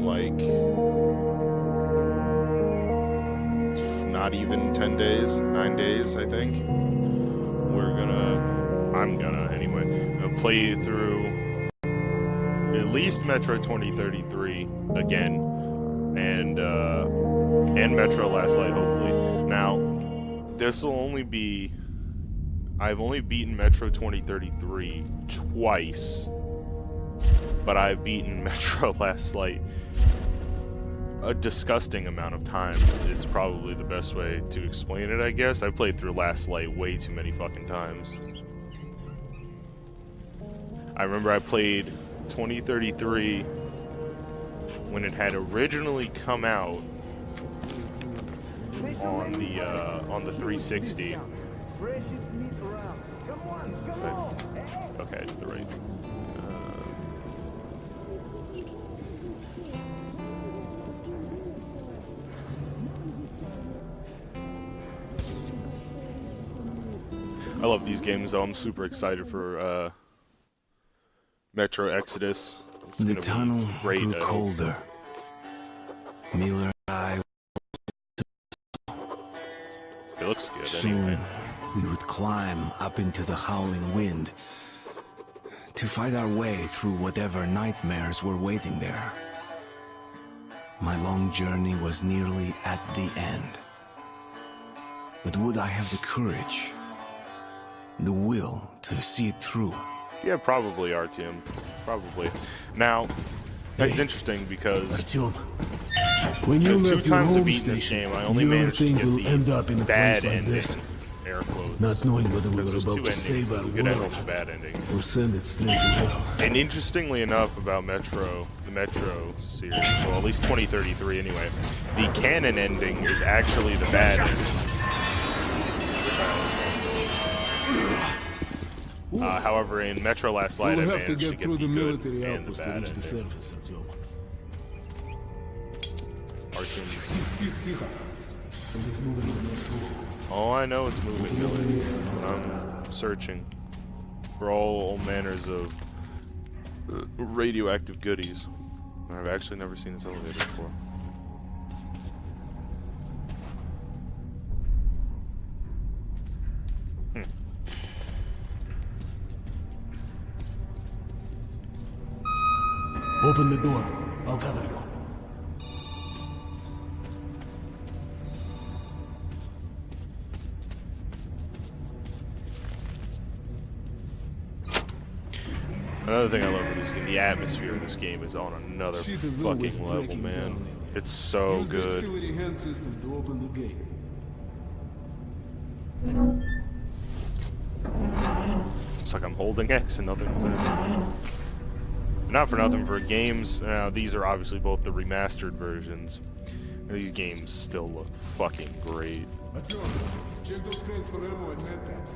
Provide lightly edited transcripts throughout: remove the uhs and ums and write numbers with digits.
like not even 10 days, 9 days, I think. I'm gonna anyway, play through at least Metro 2033 again, and Metro Last Light, hopefully. Now, this will only be... I've only beaten Metro 2033 twice, but I've beaten Metro Last Light a disgusting amount of times is probably the best way to explain it, I guess. I played through Last Light way too many fucking times. I remember I played 2033 when it had originally come out on the 360. Okay, I did the right. I love these games, though. I'm super excited for Metro Exodus. It's the tunnel great, grew colder. Miller and I... It looks good, Soon, anyway. we would climb up into the howling wind to fight our way through whatever nightmares were waiting there. My long journey was nearly at the end. But would I have the courage, the will to see it through? Yeah, probably, Artyom. Probably. Now, that's interesting because Artyom, when you two left your times I've home beaten this station, game, I only you ever managed to think get we'll end up in the a bad place like ending. this? Air quotes. Not knowing whether we Because were there's about two to save our endings, a good ending world and a bad ending. or send it straight to hell. And interestingly enough about Metro, the Metro series, well at least 2033 anyway, the canon ending is actually the bad ending. Which I always thought. However, in Metro Last Light, We'll I have to managed to get get through the the good military and the outpost to bad reach the ending. surface, Artyom. Something's moving in the next room. All I know is moving, Billy. I'm searching for all manners of radioactive goodies. I've actually never seen this elevator before. Open the door. I'll cover you. Another thing I love with this game, the atmosphere of this game is on another Shit is always fucking level, breaking man. down. It's so Use the good. auxiliary hand system to open the gate. It's like I'm holding X and nothing's happening. Not for nothing, for games, these are obviously both the remastered versions. These games still look fucking great. Artyom, check those crates for ammo and medpacks.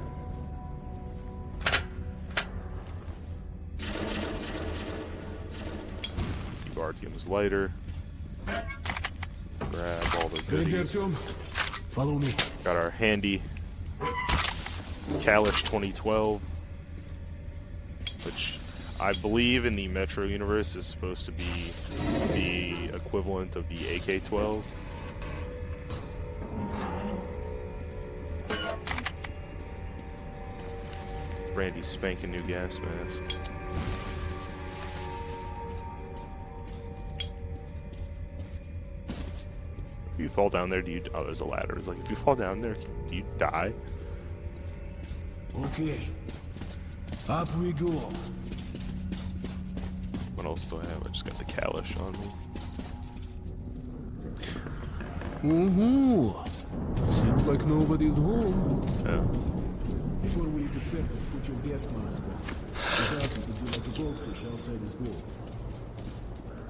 Keep Artyom's lighter. Grab all the Ready, goodies. Artyom? Follow me. Got our handy Kalish 2012, which I believe in the Metro universe is supposed to be the equivalent of the AK-12. Randy's spanking new gas mask. If you fall down there, do you... Oh, there's a ladder. It's like, if you fall down there, do you die? Okay. Up we go. What else do I have? I just got the Kalish on me. Seems like nobody's home. Yeah. Before we hit the surface, put your gas mask on. Without it, it'll be like a goldfish outside his door.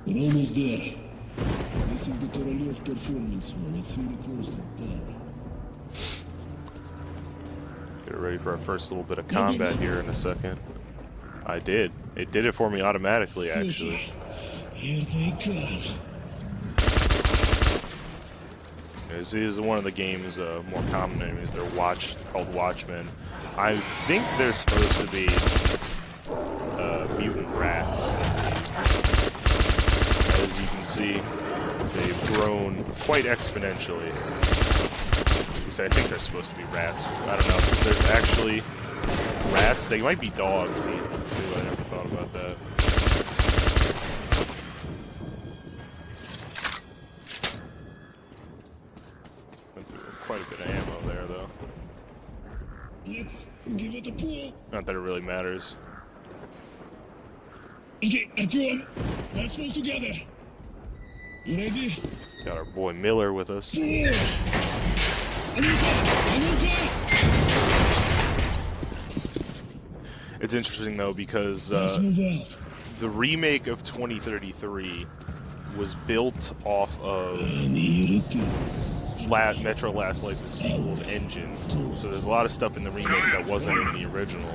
We're almost there. This is the Korolev performance room. It's really close to town. Get ready for our first little bit of combat here in a second. I did. It did it for me automatically, actually. Here they come. This is one of the game's more common enemies. They're called Watchmen. I think they're supposed to be mutant rats. As you can see, they've grown quite exponentially. At least I think they're supposed to be rats. I don't know, because there's actually rats. They might be dogs even, too. I never thought about that. Went through quite a bit of ammo there, though. Let's give it a pull. Not that it really matters. Okay, Artyom, let's move together. You ready? Got our boy Miller with us. Pull! Anuka! It's interesting, though, because Let's move out. the remake of 2033 was built off of Metro Last Light, the sequel's engine. So there's a lot of stuff in the remake that wasn't in the original.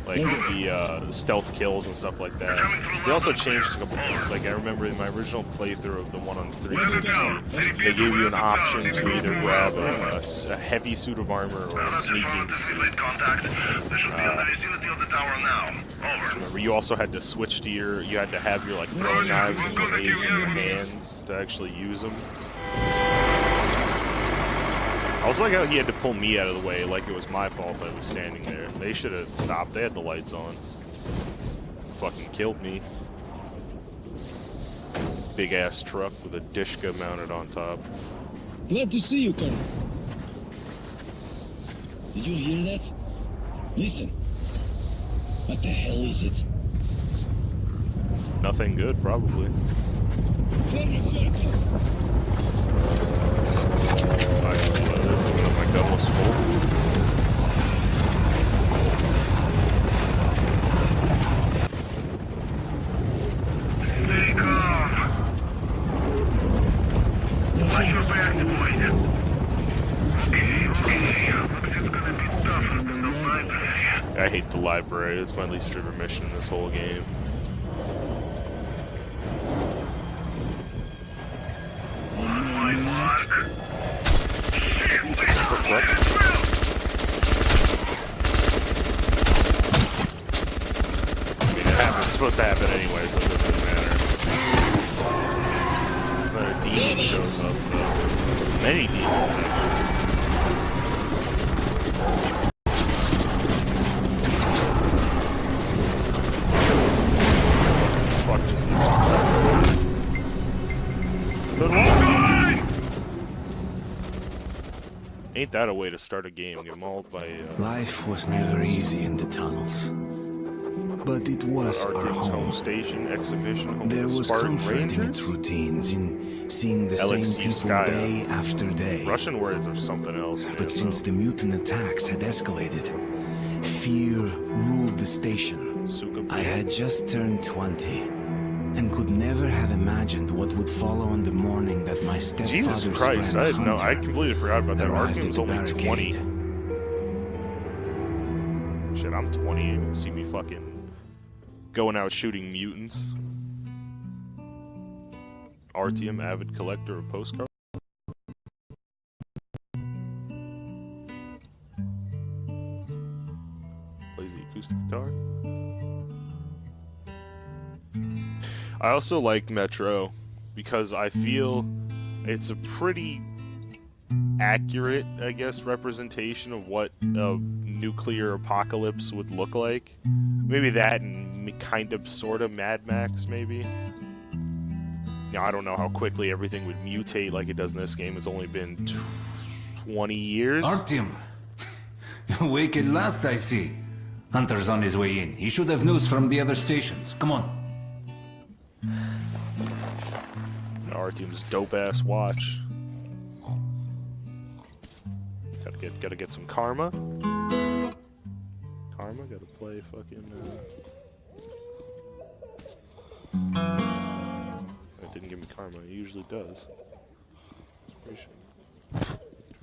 Like the stealth kills and stuff like that. They also changed a couple things. Like I remember in my original playthrough of the one on 360, they gave you an option to either grab a heavy suit of armor or a sneaking suit. Remember, you also had to switch to you had to have your like throwing knives and grenades in your hands to actually use them. I also like how he had to pull me out of the way, like it was my fault I was standing there. They should have stopped. They had the lights on. Fucking killed me. Big ass truck with a Dishka mounted on top. Glad to see you, Colonel. Did you hear that? Listen. What the hell is it? Nothing good, probably. Form a circle. My gun was full. Stay calm. Watch your backs, boys. Okay. Looks it's gonna be tougher than the library. I hate the library. It's my least favorite mission in this whole game. On my mark. Shit, What? I mean, it happens. It's supposed to happen anyway, so it doesn't matter. Another demon shows up, though. Many demons, actually. Truck just gets so ain't that a way to start a game? Get mauled by Life was never easy in the tunnels. But it was our Artyom's home. home station exhibition. Home There of the was Spartan comfort in Rangers? its routines, in seeing the same people Alexeyskaya. day after day. Russian words are something else. Man, But since the mutant attacks had escalated, fear ruled the station. I had just turned 20 and could never have imagined what would follow on the morning that my stepfather's Jesus Christ, friend I had no, I Hunter completely forgot about that. arrived Artyom at was the only barricade. 20. Shit, I'm 20. You see me fucking going out shooting mutants. Artyom, avid collector of postcards. Plays the acoustic guitar. I also like Metro because I feel it's a pretty accurate, I guess, representation of what a nuclear apocalypse would look like. Maybe that and kind of, sort of Mad Max, maybe. Now, I don't know how quickly everything would mutate like it does in this game. It's only been 20 years. Artyom! Awake at last, I see. Hunter's on his way in. He should have news from the other stations. Come on. Artyom's dope-ass watch. Gotta get some karma. Karma, gotta play fucking, It didn't give me karma, it usually does.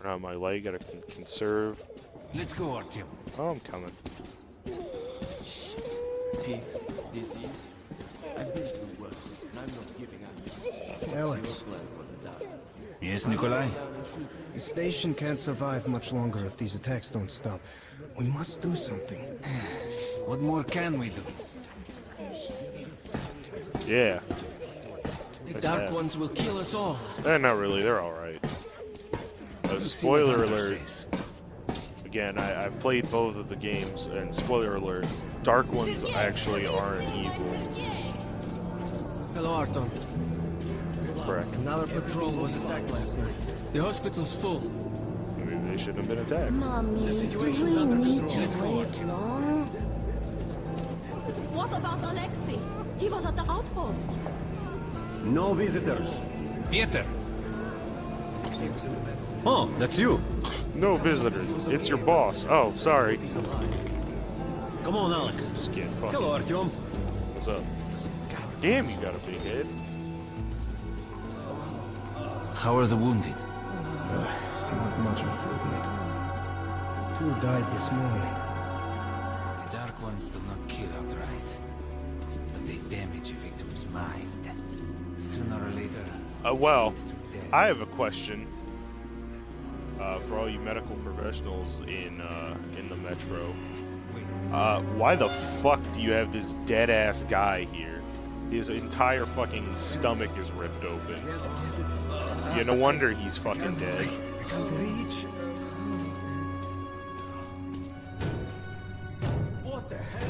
Turn on my light, gotta conserve. Let's go, Artyom. Oh, I'm coming. Peace, disease. I've been through worse, and I'm not giving up. Alex, Yes, Nikolai? the station can't survive much longer if these attacks don't stop. We must do something. What more can we do? Yeah. The Dark Ones will kill us all. Not really. They're all right. Spoiler alert. Again, I've played both of the games, and spoiler alert, Dark Ones actually aren't evil. Hello, Arton. That's correct. Another patrol was attacked last night. The hospital's full. Maybe they shouldn't have been attacked. Mommy, do we situation's under need control. to wait long? What about Alexei? He was at the outpost. No visitors. Pieter! Oh, that's you. No visitors. It's your boss. Oh, sorry. Come on, Alex. Just get fucking. Hello, Artyom. What's up? God damn, you got a big head. How are the wounded? Not much improvement. 2 died this morning. The Dark Ones do not kill outright, but they damage a victim's mind. Sooner or later. Well, I have a question for all you medical professionals in the Metro. Why the fuck do you have this dead ass guy here? His entire fucking stomach is ripped open. Yeah, no wonder he's fucking dead. I can't reach. What the hell?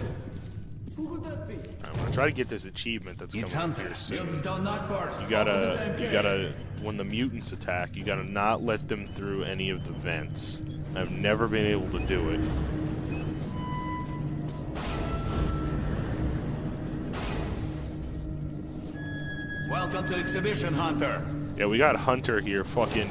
Who would that be? I'm gonna try to get this achievement that's It's coming up Hunter. here soon. You gotta, when the mutants attack, you gotta not let them through any of the vents. I've never been able to do it. Welcome to Exhibition, Hunter. Yeah, we got Hunter here, fucking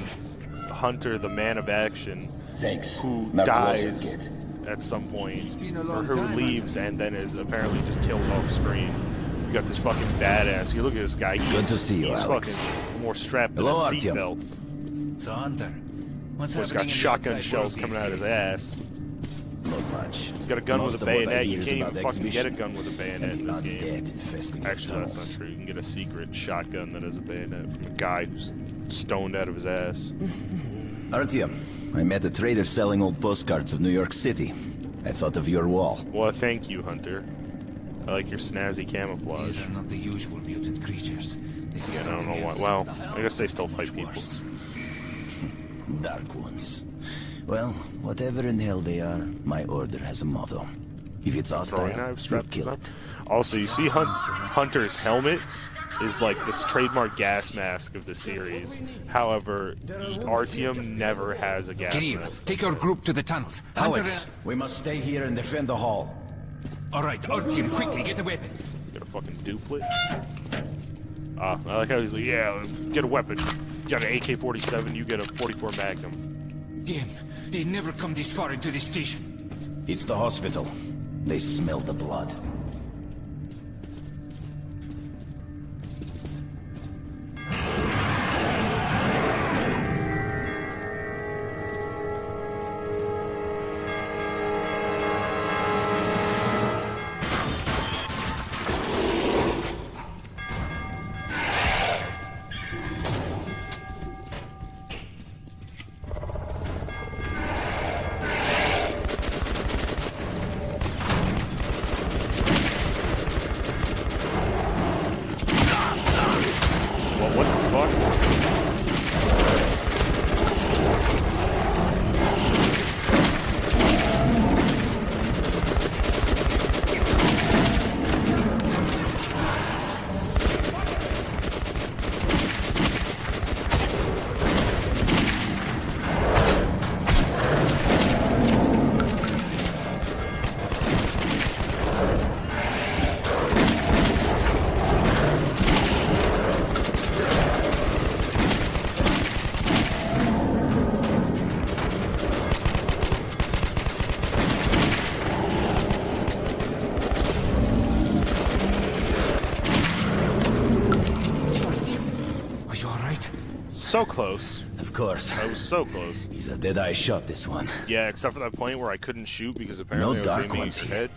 Hunter, the man of action, Thanks. who Now dies closer, at some point, been a or long who time, leaves and then is apparently just killed off screen. You got this fucking badass. You look at this guy. He's, to see you, he's Alex. fucking more strapped than a Hello, Artyom. seatbelt. So, Hunter, what's He's happening got in shotgun the outside shells world coming these out of his days? ass. Not much. He's got a gun Most with a of what I bayonet. You hear is can't even about the fucking get a exhibition gun with a bayonet and in the this game. undead infesting the Actually, that's tunnels. not true. You can get a secret shotgun that has a bayonet from a guy who's stoned out of his ass. Artyom, I met a trader selling old postcards of New York City. I thought of your wall. Well, thank you, Hunter. I like your snazzy camouflage. These are not the usual mutant creatures. This is Yeah, I don't something know else. why. Well, I guess they still fight people. Worse. Dark ones. Well, whatever in hell they are, my order has a motto. If it's hostile, Throwing knives we'll strapped to kill them. it. Also, you see Hunter's helmet is like this trademark gas mask of the series. However, Artyom never has a gas Kirill, mask. take your group to the tunnels. Hunter, Alex, we must stay here and defend the hall. all right, Artyom, quickly, get a weapon. Get a fucking duplet. I like how he's like, yeah, get a weapon. You got an AK-47, you get a 44 Magnum. Damn, they never come this far into the station. It's the hospital. They smell the blood. Well, what the fuck? Are you all right? So close. Of course. I was so close. He's a dead-eye shot, this one. Yeah, except for that point where I couldn't shoot because apparently No I was dark aiming ones at your here. head.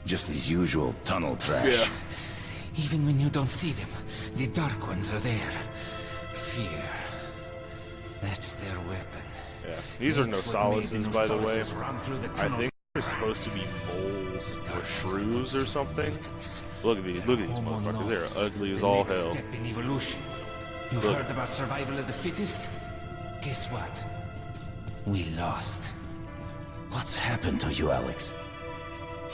Just the usual tunnel trash. Yeah. Even when you don't see them, the Dark Ones are there. Fear. That's their weapon. Yeah. These are That's no what made solaces, by the way. Nosalises run through the I tunnels think are supposed to be moles or shrews or something. Look at these motherfuckers. They're ugly as all hell. Step in evolution. You've heard about survival of the fittest? Guess what? We lost. What's happened to you, Alex?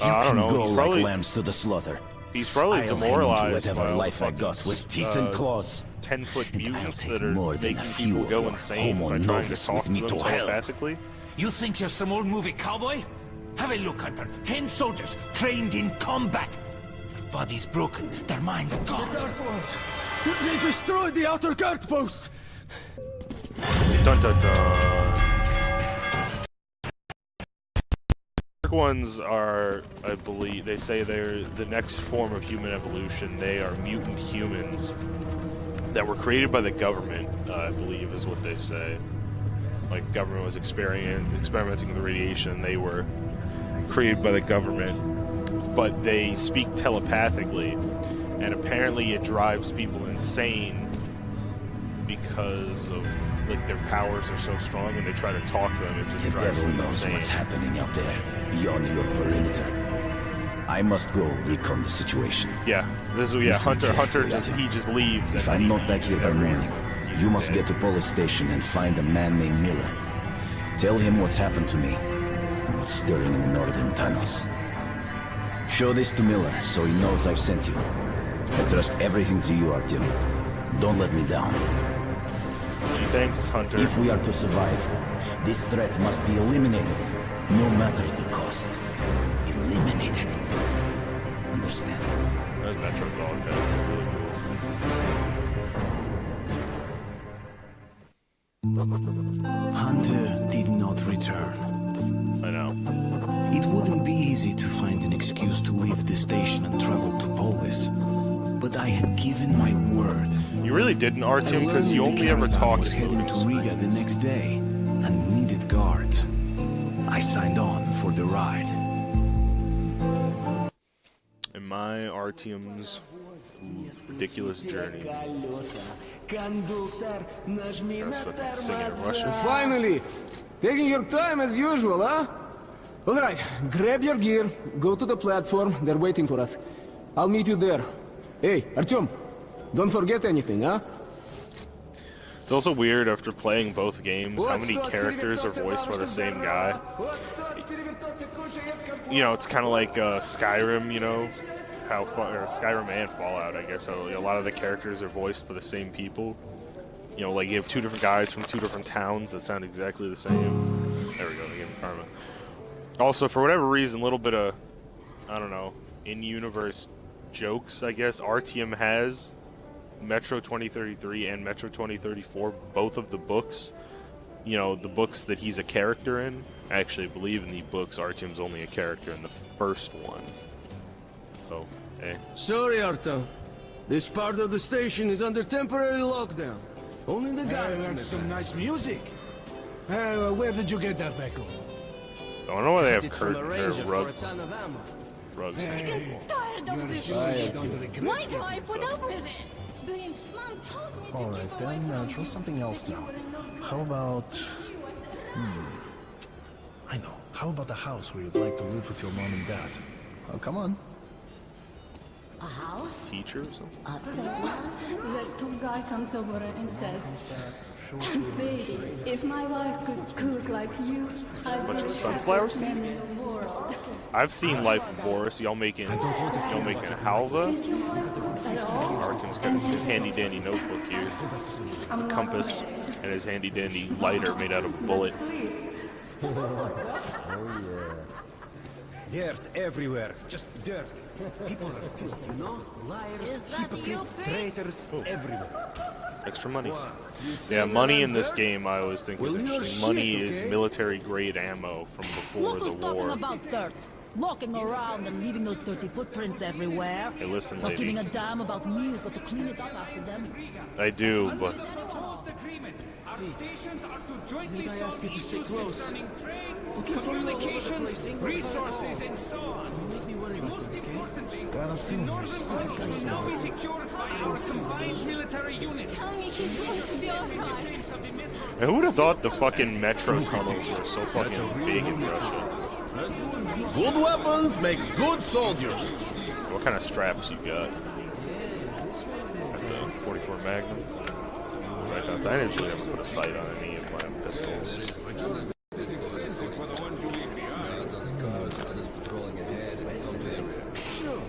You I don't can know. go He's like probably lambs to the slaughter. He's probably I'll demoralized hand by whatever all life the I got fucking, with teeth and claws. 10-foot And I'll mutants take that are more than a making few people of go your insane homo by trying to novus talk with to me them to hell. telepathically. You think you're some old movie cowboy? Have a look, Hunter. 10 soldiers trained in combat. Their bodies broken, their minds gone. The Dark Ones! They destroyed the outer guard post! Dun dun dun. Dark Ones are, I believe, they say they're the next form of human evolution. They are mutant humans that were created by the government, I believe is what they say. Like, the government was experimenting with the radiation. They were created by the government, but they speak telepathically, and apparently it drives people insane because of, like, their powers are so strong. When they try to talk to them, it just The drives devil them knows insane. what's happening out there, beyond your perimeter. I must go recon the situation. Yeah, this is Listen Hunter carefully, just he just leaves. If and I'm he not back leaves here by every- morning, he's you must dead. get to Police Station and find a man named Miller. Tell him what's happened to me and what's stirring in the northern tunnels. Show this to Miller so he knows I've sent you. I trust everything to you, Artyom. Don't let me down. Gee, thanks, Hunter. If we are to survive, this threat must be eliminated, no matter the cost. Eliminated. Understand? Those Metro dog tags are really cool. Hunter did not return. I know. It wouldn't be easy to find an excuse to leave the station and travel to Polis, but I had given my word. You really didn't, Artyom, because you only ever talked was in heading movies. to Riga the next day and needed guards. I signed on for the ride. In my Artyom's ridiculous journey. That's fucking singing in Russian. Finally! Taking your time as usual, huh? Alright, grab your gear, go to the platform, they're waiting for us. I'll meet you there. Hey, Artyom, don't forget anything, huh? It's also weird after playing both games how many characters are voiced by the same guy. You know, it's kind of like Skyrim, you know, or Skyrim and Fallout, I guess. A lot of the characters are voiced by the same people. You know, like you have two different guys from two different towns that sound exactly the same. There we go, again, karma. Also, for whatever reason, a little bit of, I don't know, in-universe jokes, I guess. Artyom has Metro 2033 and Metro 2034, both of the books. You know, the books that he's a character in. I actually believe in the books Artyom's only a character in the first one. So, hey. Sorry, Artyom. This part of the station is under temporary lockdown. Only the guards. That's some nice music. Where did you get that, Becco? I don't know why they have It's from a ranger for a rugs. ton of ammo. Rugs. I'm tired of this shit. Why do I put up with it? Mom told me to Alright, keep then try something else now. How about... I know. How about the house where you'd like to live with your mom and dad? Oh, come on. A house? Teacher or something? The top guy comes over and says, baby, if my wife could cook like you, I'd Bunch be of the sunflower happiest man in the world. I've seen Life of Boris. Y'all making halva? Artyom's got his handy dandy notebook here, the compass, and his handy dandy lighter made out of a bullet. Dirt everywhere. Just dirt. People are filthy, you know? Liars, hypocrites, traitors, everywhere. Extra money. Yeah, money in this game I always think is interesting. Money is military grade ammo from before Look the who's talking war. about dirt. Walking around and leaving those dirty footprints everywhere. Hey, listen, Not lady. giving a damn about me who's got to clean it up after them. I do, but Our stations are to jointly Didn't I ask you to stay close? concerning trade, Okay, for you all over the place, communications, ain't no resources, fun at all. and so on. Don't make me worry about Most it, okay? importantly, Got a the feeling northern this tunnels guy's will now be mad. secured by our combined military units. Tell me he's going to be alright. Defense of the metro who would have thought the fucking metro tunnels were so fucking big in Russia? Good weapons make good soldiers. What kind of straps you got? Got the 44 Magnum. Right now, I usually never put a sight on any of my pistols.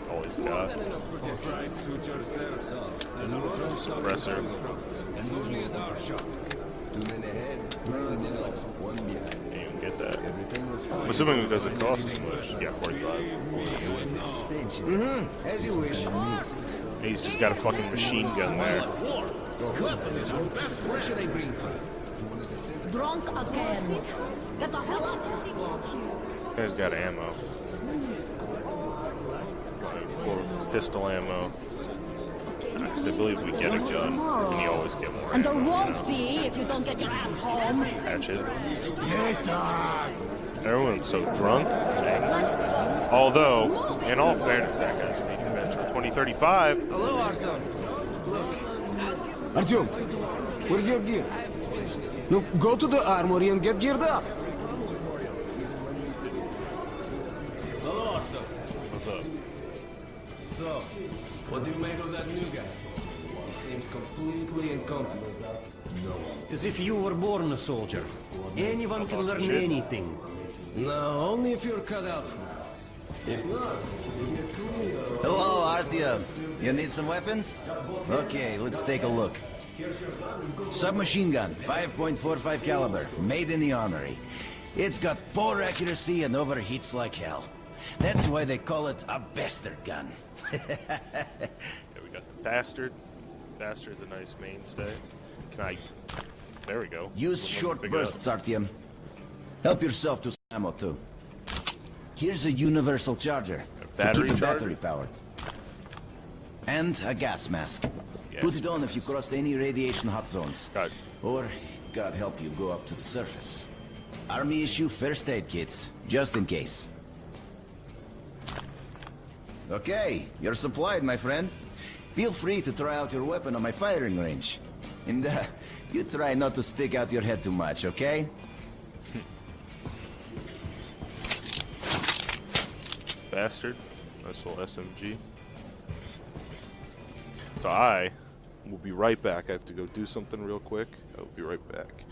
Always got suppressor. You can get that. I'm assuming it doesn't cost as much. Yeah, 45. As you wish. He's just got a fucking machine gun there. What should I bring for you? Drunk again. Get the hell out of here. This guy's got ammo. Full pistol ammo. Because I believe we get a gun, and you always get more And there ammo. won't be if you don't get your ass home. Hatchet. Yes, sir. Everyone's so drunk. Although, in all fairness, that guy's making Metro 2035. Hello, Artyom. Artyom, where's your gear? No, go to the armory and get geared up. Hello, Artyom. What's up? So, what do you make of that new guy? He seems completely incompetent. As if you were born a soldier. Anyone can learn anything. No, only if you're cut out for it. If not, you get cool. Hello, Artyom. You need some weapons? Okay, let's take a look. Submachine gun, 5.45 caliber, made in the armory. It's got poor accuracy and overheats like hell. That's why they call it a bastard gun. Yeah, we got the bastard. Bastard's a nice mainstay. Can I... There we go. Use short bursts, Artyom. Help yourself to some ammo, too. Here's a universal charger. Battery to keep the charger? battery powered. And a gas mask. Gas Put it on if you crossed any radiation hot zones. God. Or, God help you, go up to the surface. Army issue first aid kits, just in case. Okay, you're supplied, my friend. Feel free to try out your weapon on my firing range. And you try not to stick out your head too much, okay? Bastard. Nice little SMG. So I will be right back. I have to go do something real quick. I will be right back.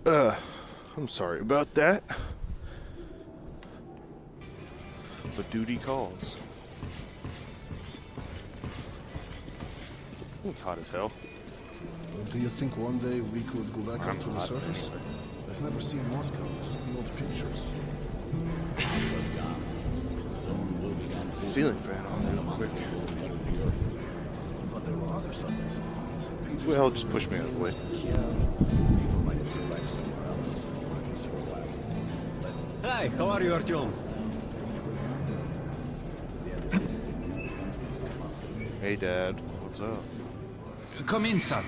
I'm sorry about that. But duty calls. It's hot as hell. Do you think one day we could go back up to the surface? I've never seen Moscow, just the old pictures. Ceiling fan on real quick. But there were other subways. Well, just push me out of the way. Hi, how are you, Artyom? Hey, Dad. What's up? Come in, son.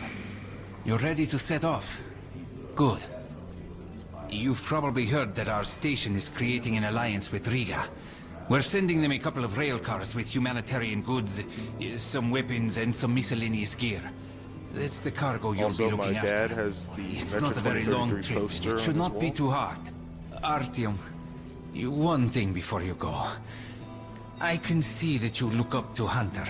You're ready to set off? Good. You've probably heard that our station is creating an alliance with Riga. We're sending them a couple of rail cars with humanitarian goods, some weapons, and some miscellaneous gear. That's the cargo you'll Also, be looking my after. dad has the It's Metro not a very long 2033 trip. poster It should on his not be wall. too hard. Artyom, one thing before you go. I can see that you look up to Hunter,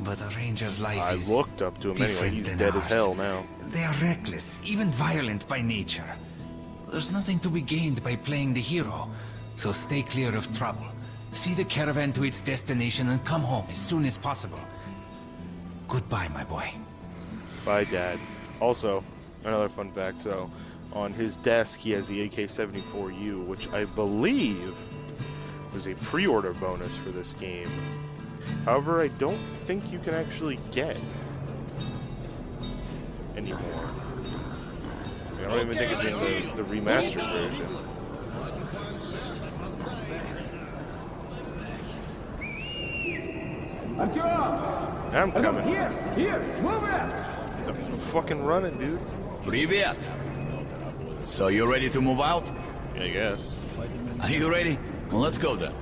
but a ranger's life I is looked up to him anyway. different He's than dead as ours. hell now. They are reckless, even violent by nature. There's nothing to be gained by playing the hero, so stay clear of trouble. See the caravan to its destination and come home as soon as possible. Goodbye, my boy. Bye, Dad. Also, another fun fact, so on his desk he has the AK-74U, which I believe was a pre-order bonus for this game. However, I don't think you can actually get anymore. I don't even think it's in the remastered version. I'm coming. Here, move it! I'm fucking running, dude. Привет! So you ready to move out? Yeah, I guess. Are you ready? Well, let's go then.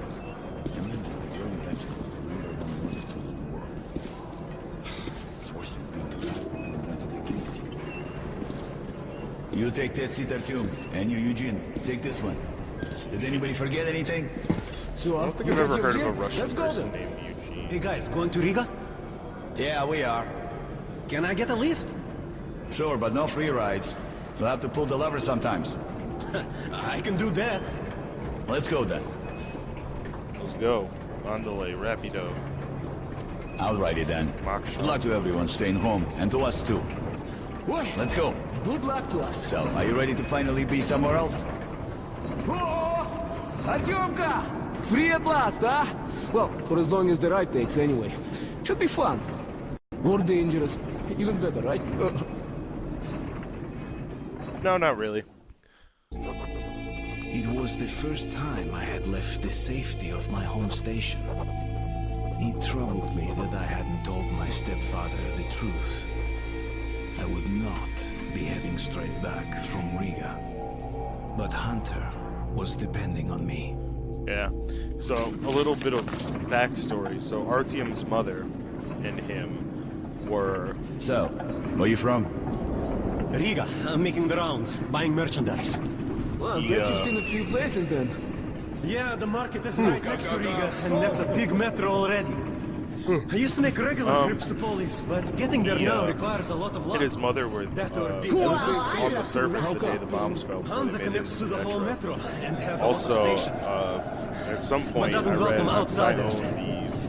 You take that seat, Artyom, and you, Eugene, take this one. Did anybody forget anything? So, I don't think I've ever heard of a Russian person named Eugene. Hey guys, going to Riga? Yeah, we are. Can I get a lift? Sure, but no free rides. You'll have to pull the lever sometimes. I can do that. Let's go then. Let's go. On delay, rapido. I'll ride it then. Good luck to everyone staying home, and to us too. Boy, Let's go. good luck to us. So, are you ready to finally be somewhere else? Oh, Artyomka! Free at last, huh? Well, for as long as the ride takes, anyway. Should be fun. More dangerous. Even better, right? No, not really. It was the first time I had left the safety of my home station. It troubled me that I hadn't told my stepfather the truth. I would not be heading straight back from Riga. But Hunter was depending on me. Yeah. So, a little bit of backstory. So, Artyom's mother and him were... So, where you from? Riga. I'm making the rounds, buying merchandise. Well, bet you've seen a few places then. Yeah, the market is right next to Riga, and that's a big metro already. I used to make regular trips to Polis, but getting there now requires a lot of luck. And his mother were That or big on the surface the day the bombs fell. Hansa connects to the whole metro and has Also, a lot of stations. at some But point, doesn't I welcome read outsiders. I own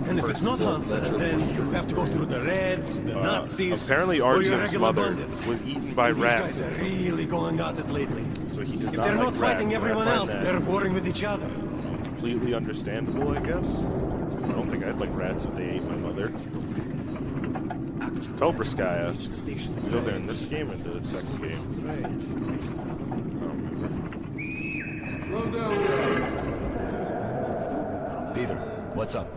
And if it's not Hansa, then you have to go through the Reds, the Nazis, apparently or your Artyom's regular mother bandits. was eaten by These rats. guys are really going at it lately. So he does If not they're like not fighting rats, and I everyone find else, that they're warring with each other. completely understandable, I guess. I don't think I'd like rats if they ate my mother. Tobrskaya. Still there in this game and the second game. Peter, what's up?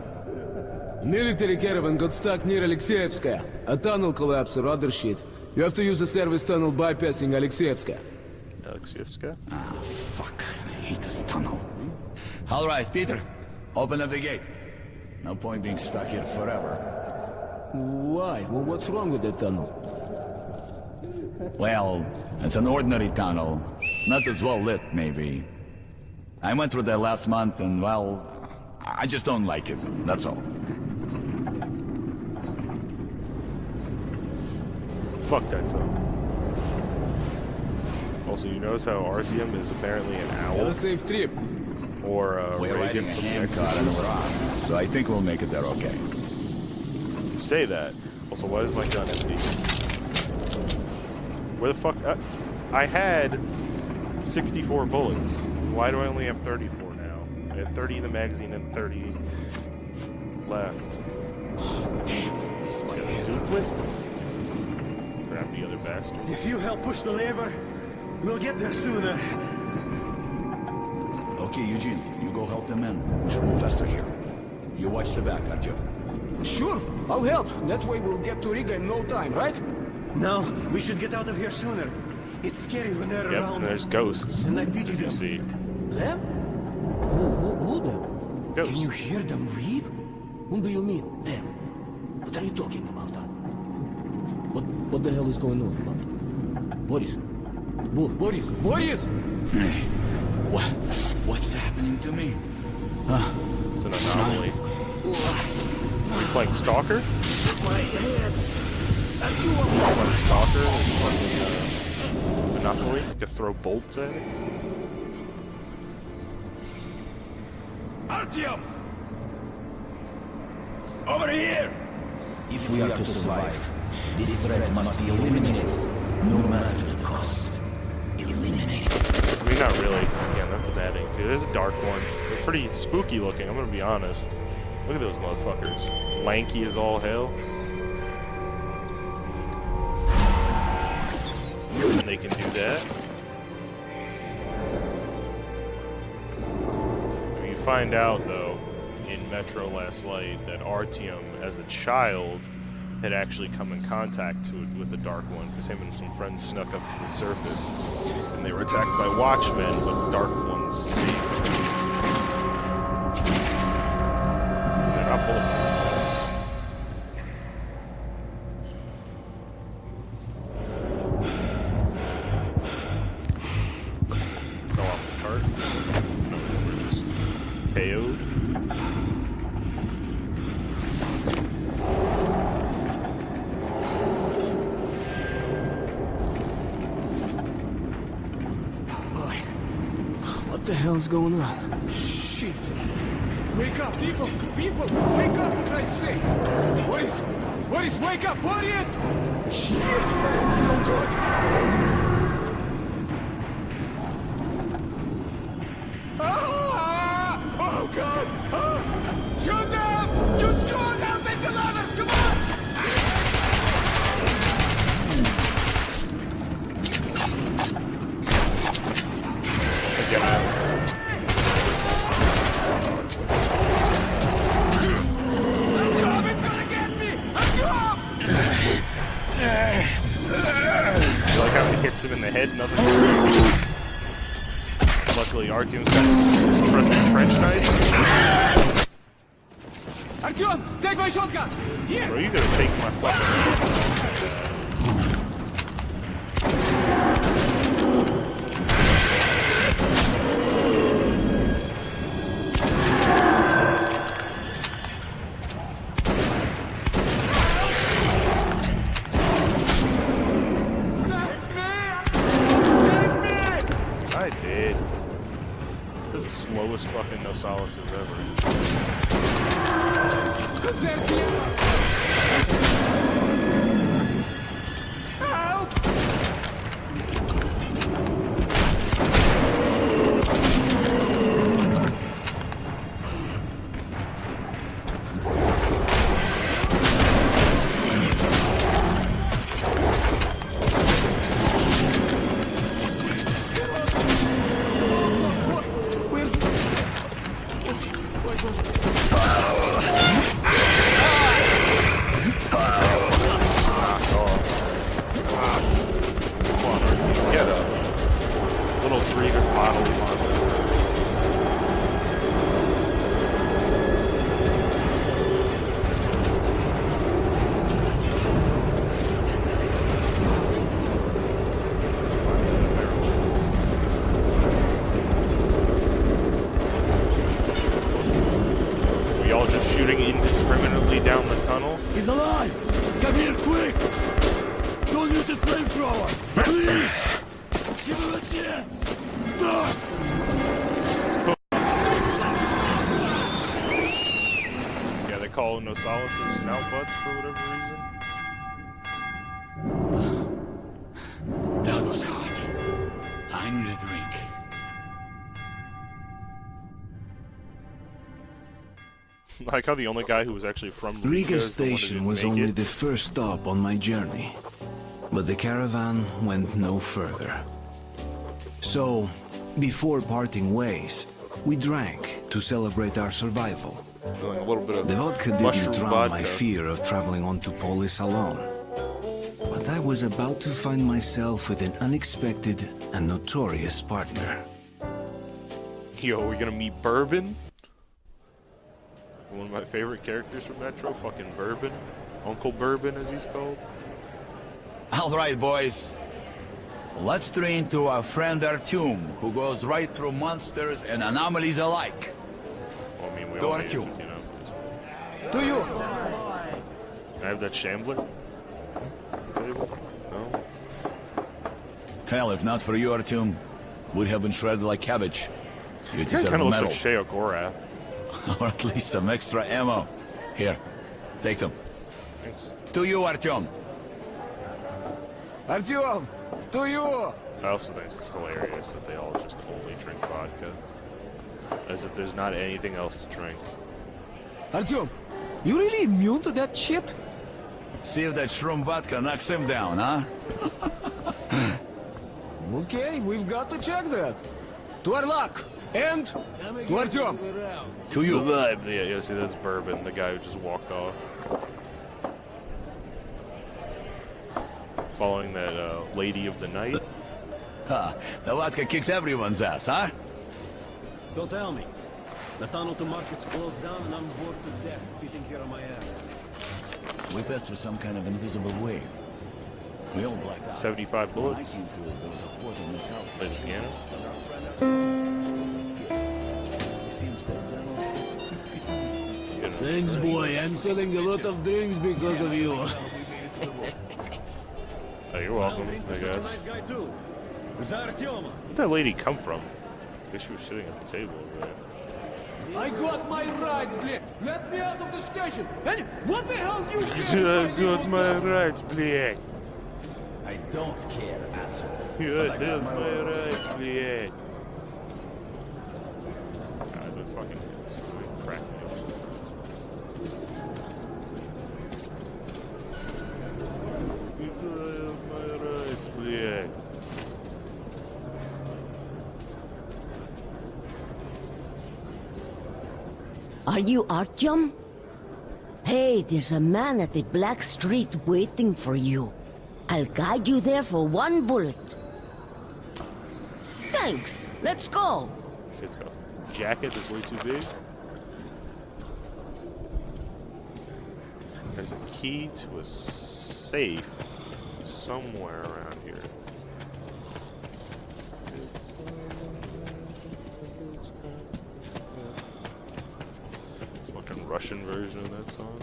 Military caravan got stuck near Alexeyevskaya. A tunnel collapsed or other shit. You have to use the service tunnel bypassing Alexeyevskaya. Alexeyevska? Ah, fuck. I hate this tunnel. All right, Peter. Open up the gate. No point being stuck here forever. Why? Well, what's wrong with that tunnel? Well, it's an ordinary tunnel. Not as well lit, maybe. I went through there last month and, well, I just don't like it. That's all. Fuck that tunnel. Also, you notice how Artyom is apparently an owl? Have a safe trip. Or We're Reagan riding a from the hand cart on the rock, so I think we'll make it there okay. You say that. Also, why is my gun empty? Where the fuck? I had 64 bullets. Why do I only have 34 now? I had 30 in the magazine and 30 left. Damn, this is gonna duplicate. Grab the other bastard. If you help push the lever, we'll get there sooner. Okay, Eugene, you go help the men. We should move faster here. You watch the back, Artyom. Sure, I'll help. That way we'll get to Riga in no time, right? No, we should get out of here sooner. It's scary when they're Yep, around. and there's ghosts. And I pity them. See. Them? Who them? Ghosts. Can you hear them weep? Whom do you mean, them? What are you talking about, huh? What the hell is going on, man? Boris? Boris! Hey, what's happening to me? It's an anomaly. Are you playing Stalker? My head! Playing Stalker? Anomaly? You could throw bolts at it? Artyom! Over here! If we are to survive, this threat must be eliminated, no matter the cost. Eliminated. I mean, not really, because again, that's the bad thing. Dude, there's a dark one. They're pretty spooky looking, I'm gonna be honest. Look at those motherfuckers. Lanky as all hell. And they can do that. You find out, though, in Metro Last Light, that Artyom, as a child, had actually come in contact with the Dark One, because him and some friends snuck up to the surface, and they were attacked by Watchmen, but the Dark Ones saved them. They're not bulletproof. Fell off the cart. We're just KO'd. What the hell's going on? Shit! Wake up, people! People! Wake up, for Christ's sake! Boris! Boris, wake up! Boris! Shit! It's no good! Ah! Oh, God! Ah! Shoot them! You shoot them! Take the ladders! Come on! Get out. You like how he hits him in the head? Nothing. Luckily, Artyom's got his trusty trench knife. Artyom, take my shotgun! Here! Bro, you gotta take my fucking. I did. This is the slowest fucking No Solaces ever. Help! Shooting indiscriminately down the tunnel. He's alive! Come here, quick! Don't use the flamethrower! Please! Give him a chance! follow Nosalis' snout butts for whatever reason. That was hot. I need a drink. Like how the only guy who was actually from Riga is the one who Station didn't was make only it. the first stop on my journey, but the caravan went no further. So, before parting ways, we drank to celebrate our survival. Feeling a little bit of The vodka didn't mushroom drown vodka. my fear of traveling on to Polis alone. But I was about to find myself with an unexpected and notorious partner. Yo, we're gonna meet Bourbon? One of my favorite characters from Metro, fucking Bourbon. Uncle Bourbon, as he's called. All right, boys. Let's train to our friend Artyom, who goes right through monsters and anomalies alike. Well, I mean, we To all need Artyom. it, you know. To you. Can I have that Shambler? On the table? No? Hell, if not for you, Artyom, we'd have been shredded like cabbage. You He deserve kind of looks medal. like Sheo Gorath. Or at least some extra ammo. Here, take them. Thanks. To you, Artyom. Artyom, to you. I also think it's hilarious that they all just only drink vodka. As if there's not anything else to drink. Artyom, you really immune to that shit? See if that shroom vodka knocks him down, huh? Okay, we've got to check that. To our luck. And to Artyom. To you. Yeah, see, that's Bourbon, the guy who just walked off. Following that Lady of the Night. Ha, the vodka kicks everyone's ass, huh? So tell me, the tunnel to market's closed down and I'm bored to death sitting here on my ass. We passed through some kind of invisible way. We all blacked out. 75 When I bullets. came through, there was a horde of missiles. Play the piano. It seems that Thanks, boy. I'm selling a lot of drinks because of you. Oh, you're welcome, I Such a guess. nice guy too. За Артема. Where'd that lady come from? I guess she was sitting at the table over there. I got my rights, bleh. Let me out of the station. Hey, what the hell you I got my rights, блядь. I don't care, asshole. I got my rights, блядь. God, the fucking it's really crack me up. I got my rights, блядь. Are you Artyom? Hey, there's a man at the Black Street waiting for you. I'll guide you there for one bullet. Thanks. Let's go. Kid's got a jacket that's way too big. There's a key to a safe somewhere around here. Fucking Russian version of that song.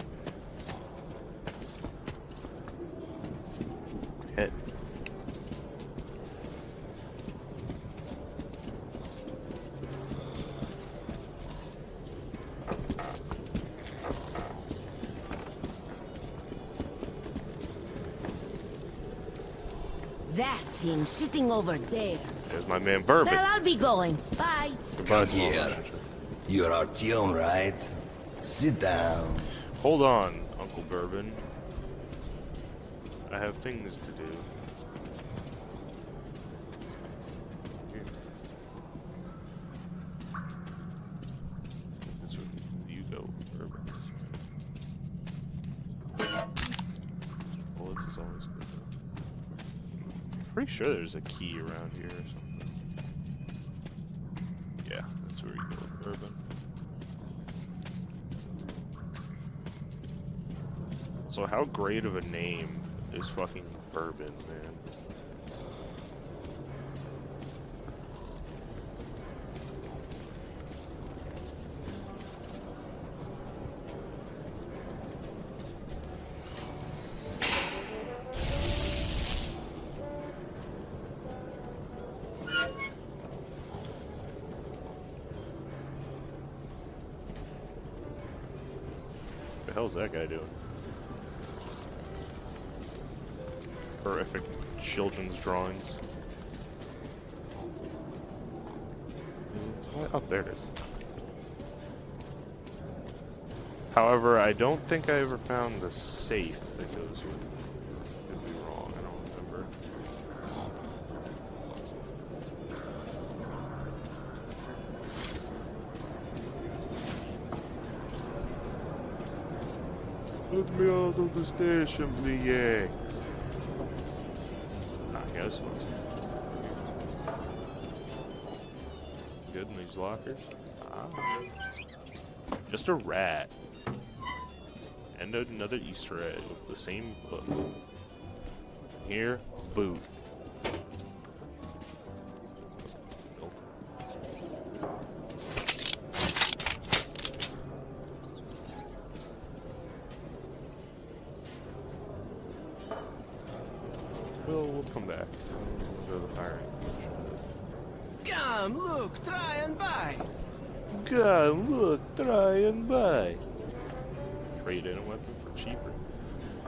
Hit. That's him sitting over there. There's my man Bourbon. Well, I'll be going. Bye. Goodbye, small here. relationship. You're Artyom, right? Sit down. Hold on, Uncle Bourbon. I have things to do. That's where you go, Bourbon. Bullets is always good. Pretty sure there's a key around here or something. Yeah, that's where you go, Bourbon. So how great of a name is fucking Bourbon, man? The hell's that guy doing? Horrific children's drawings. Oh, there it is. However, I don't think I ever found the safe that goes with it. Could be wrong, I don't remember. Let me out of the station, please. Ah, yeah, this one's good in these lockers. Ah. Just a rat. And another Easter egg with the same book. Here, boot. We'll come back. We'll go to the firing. Come, look, try and buy. Come, look, try and buy. Trade in a weapon for cheaper.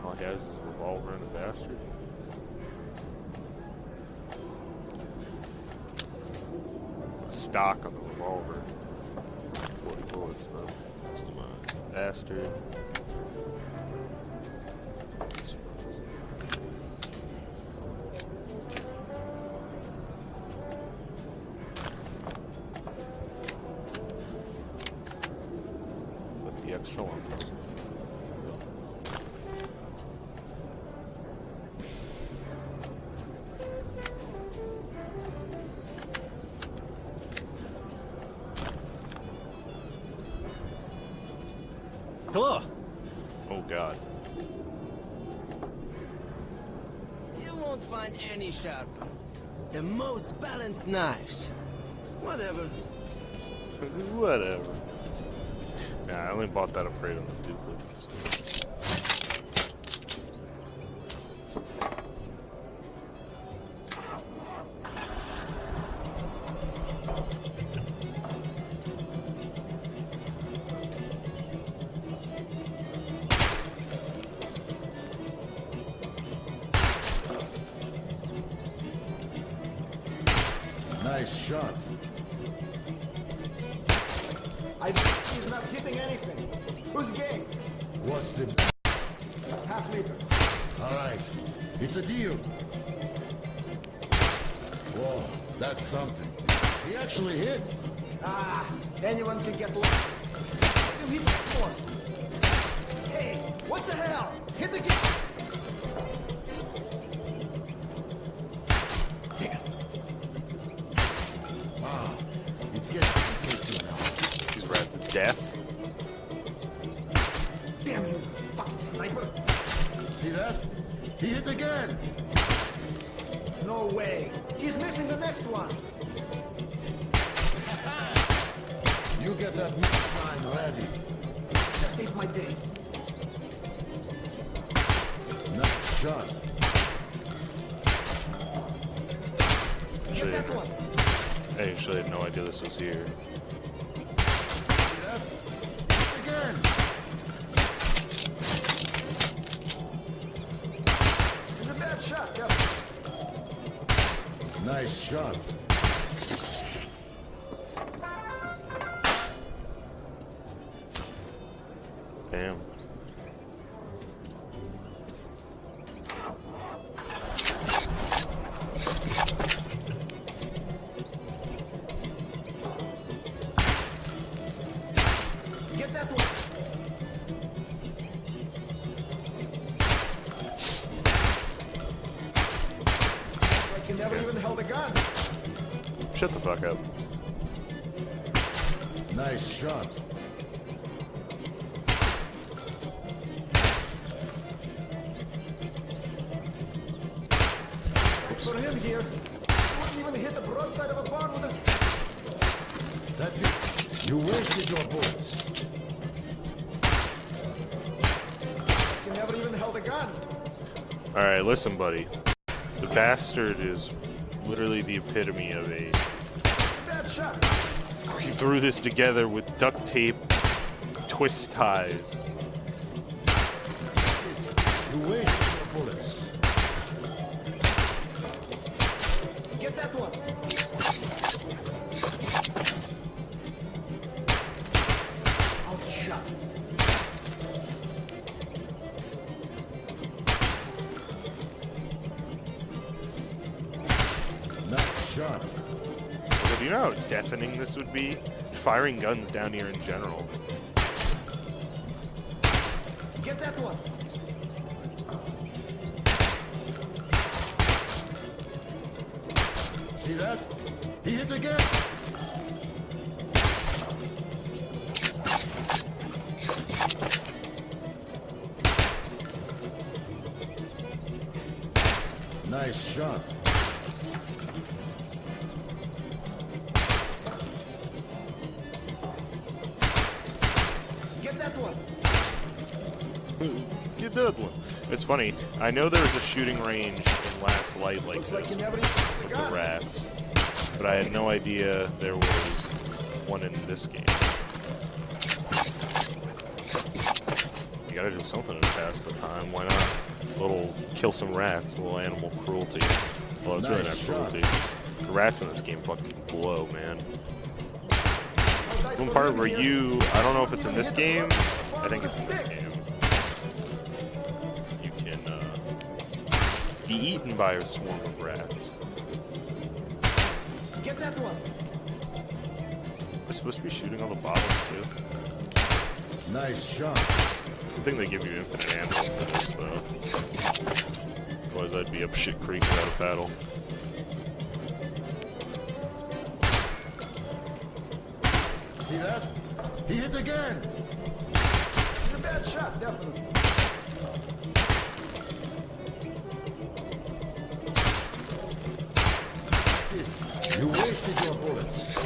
All he has is a revolver and a bastard. Stock on the revolver. 40 bullets though. Customized. Bastard. Put the extra one. Hello. Oh God. You won't find any sharper. The most balanced knives. Whatever. Whatever. Nah, I only bought that upgrade on the duplicates. Nice shot. He's not hitting anything. Who's game? What's the... Half liter. All right. It's a deal. Whoa, that's something. He actually hit. Ah, anyone can get lost. You hit before. Hey, what the hell? Hit again. Ah, it's getting tasty now. These rats deaf. Damn you, fucking sniper. See that? He hit again. No way. He's missing the next one. You get that mine ready. Just ate my day. Nice shot. Get that one. I actually had no idea this was here. See that? Again. It's a bad shot, yeah. Nice shot. Damn. Get that one. Like you never even held a gun. Shut the fuck up. Nice shot. For him here, he wouldn't even hit the broadside of a barn with a stick. That's it. You wasted your bullets. You never even held a gun. Alright, listen, buddy. The bastard is literally the epitome of a... Bad shot. We threw this together with duct tape, twist ties, You wasted your bullets. Get that one. How's the shot? Nice shot. So do you know how deafening this would be? Firing guns down here in general. Get that one. See that? He hit again. Nice shot. Get that one. You did one. It's funny. I know there was a shooting range in Last Light like this with the rats, but I had no idea there was one in this game. You gotta do something to pass the time. Why not? A little kill some rats, a little animal cruelty. Well, it's really not cruelty. The rats in this game fucking blow, man. One part where you, I don't know if it's in this game. I think it's in this game. You can be eaten by a swarm of rats. Get that one. They're supposed to be shooting all the bottles too. Nice shot. I think they give you infinite ammo for this though. Otherwise I'd be up shit creek without a paddle. See that? He hit again. It's a bad shot, definitely. You wasted your bullets.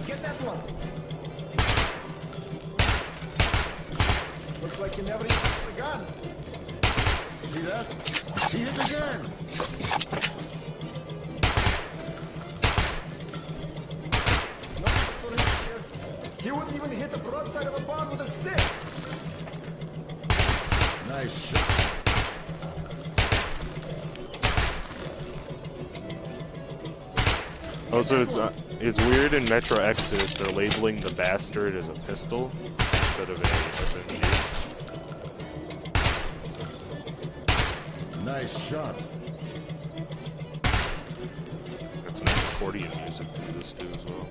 Get that one. Looks like you never hit the gun. See that? He hit again. He wouldn't even hit the broadside of a bomb with a stick. Nice shot. Also, it's weird in Metro Exodus they're labeling the Bastard as a pistol instead of a SMG. Nice shot. That's nice accordion music to this too as well.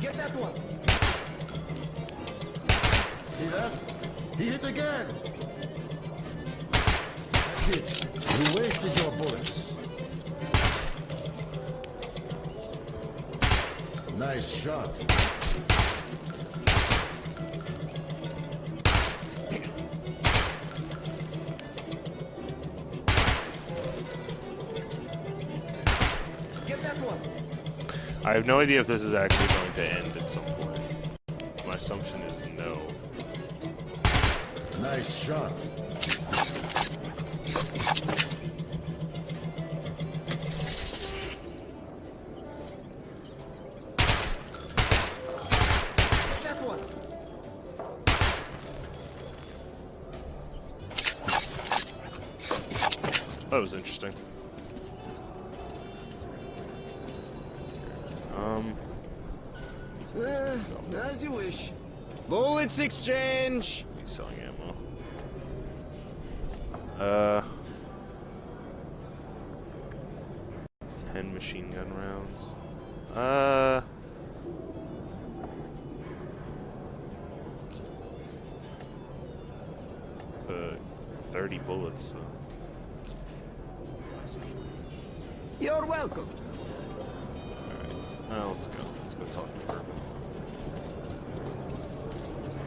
Get that one. See that? He hit again. That's it. You wasted your bullets. Nice shot. Get that one. I have no idea if this is actually going to end at some point. My assumption is no. Nice shot. That one. That was interesting. As you wish. Bullets exchange. He's selling ammo. 10 machine gun rounds. To 30 bullets. So. You're welcome. Alright, let's go. Let's go talk to her.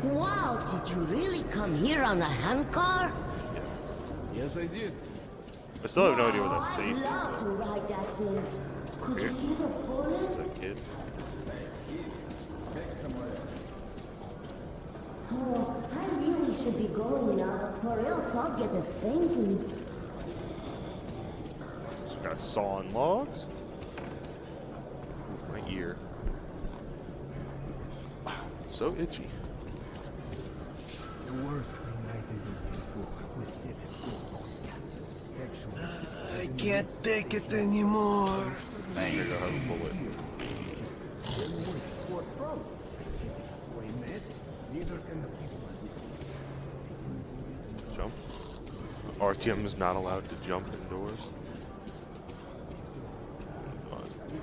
Wow, did you really come here on a handcar? Yes, I did. I still have no idea what that safe is. I'd love to ride that thing. Could Here. you give a bullet? Is that kid? Oh, I really should be going now, or else I'll get a spanking. sawing logs. Ooh, my ear. So itchy. The worst thing I did in this book was sit at I can't take it anymore. Here you go, have a bullet. Jump. Artyom is not allowed to jump indoors.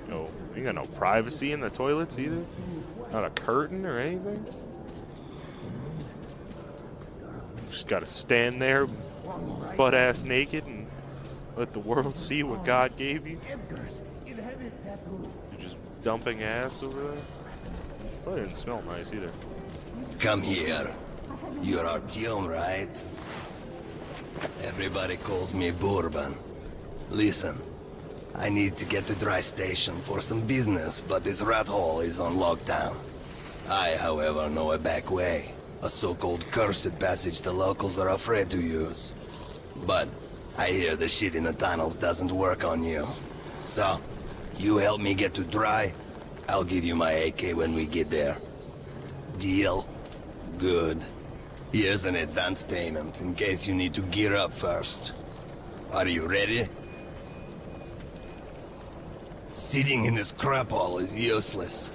No, you got no privacy in the toilets either. Not a curtain or anything. Just gotta stand there, butt ass naked, and let the world see what God gave you. You're just dumping ass over there. Probably didn't smell nice either. Come here. You're Artyom, right? Everybody calls me Bourbon. Listen, I need to get to Dry Station for some business, but this rat hole is on lockdown. I, however, know a back way. A so-called cursed passage the locals are afraid to use. But I hear the shit in the tunnels doesn't work on you. So, you help me get to Dry, I'll give you my AK when we get there. Deal? Good. Here's an advance payment in case you need to gear up first. Are you ready? Sitting in this crap hole is useless.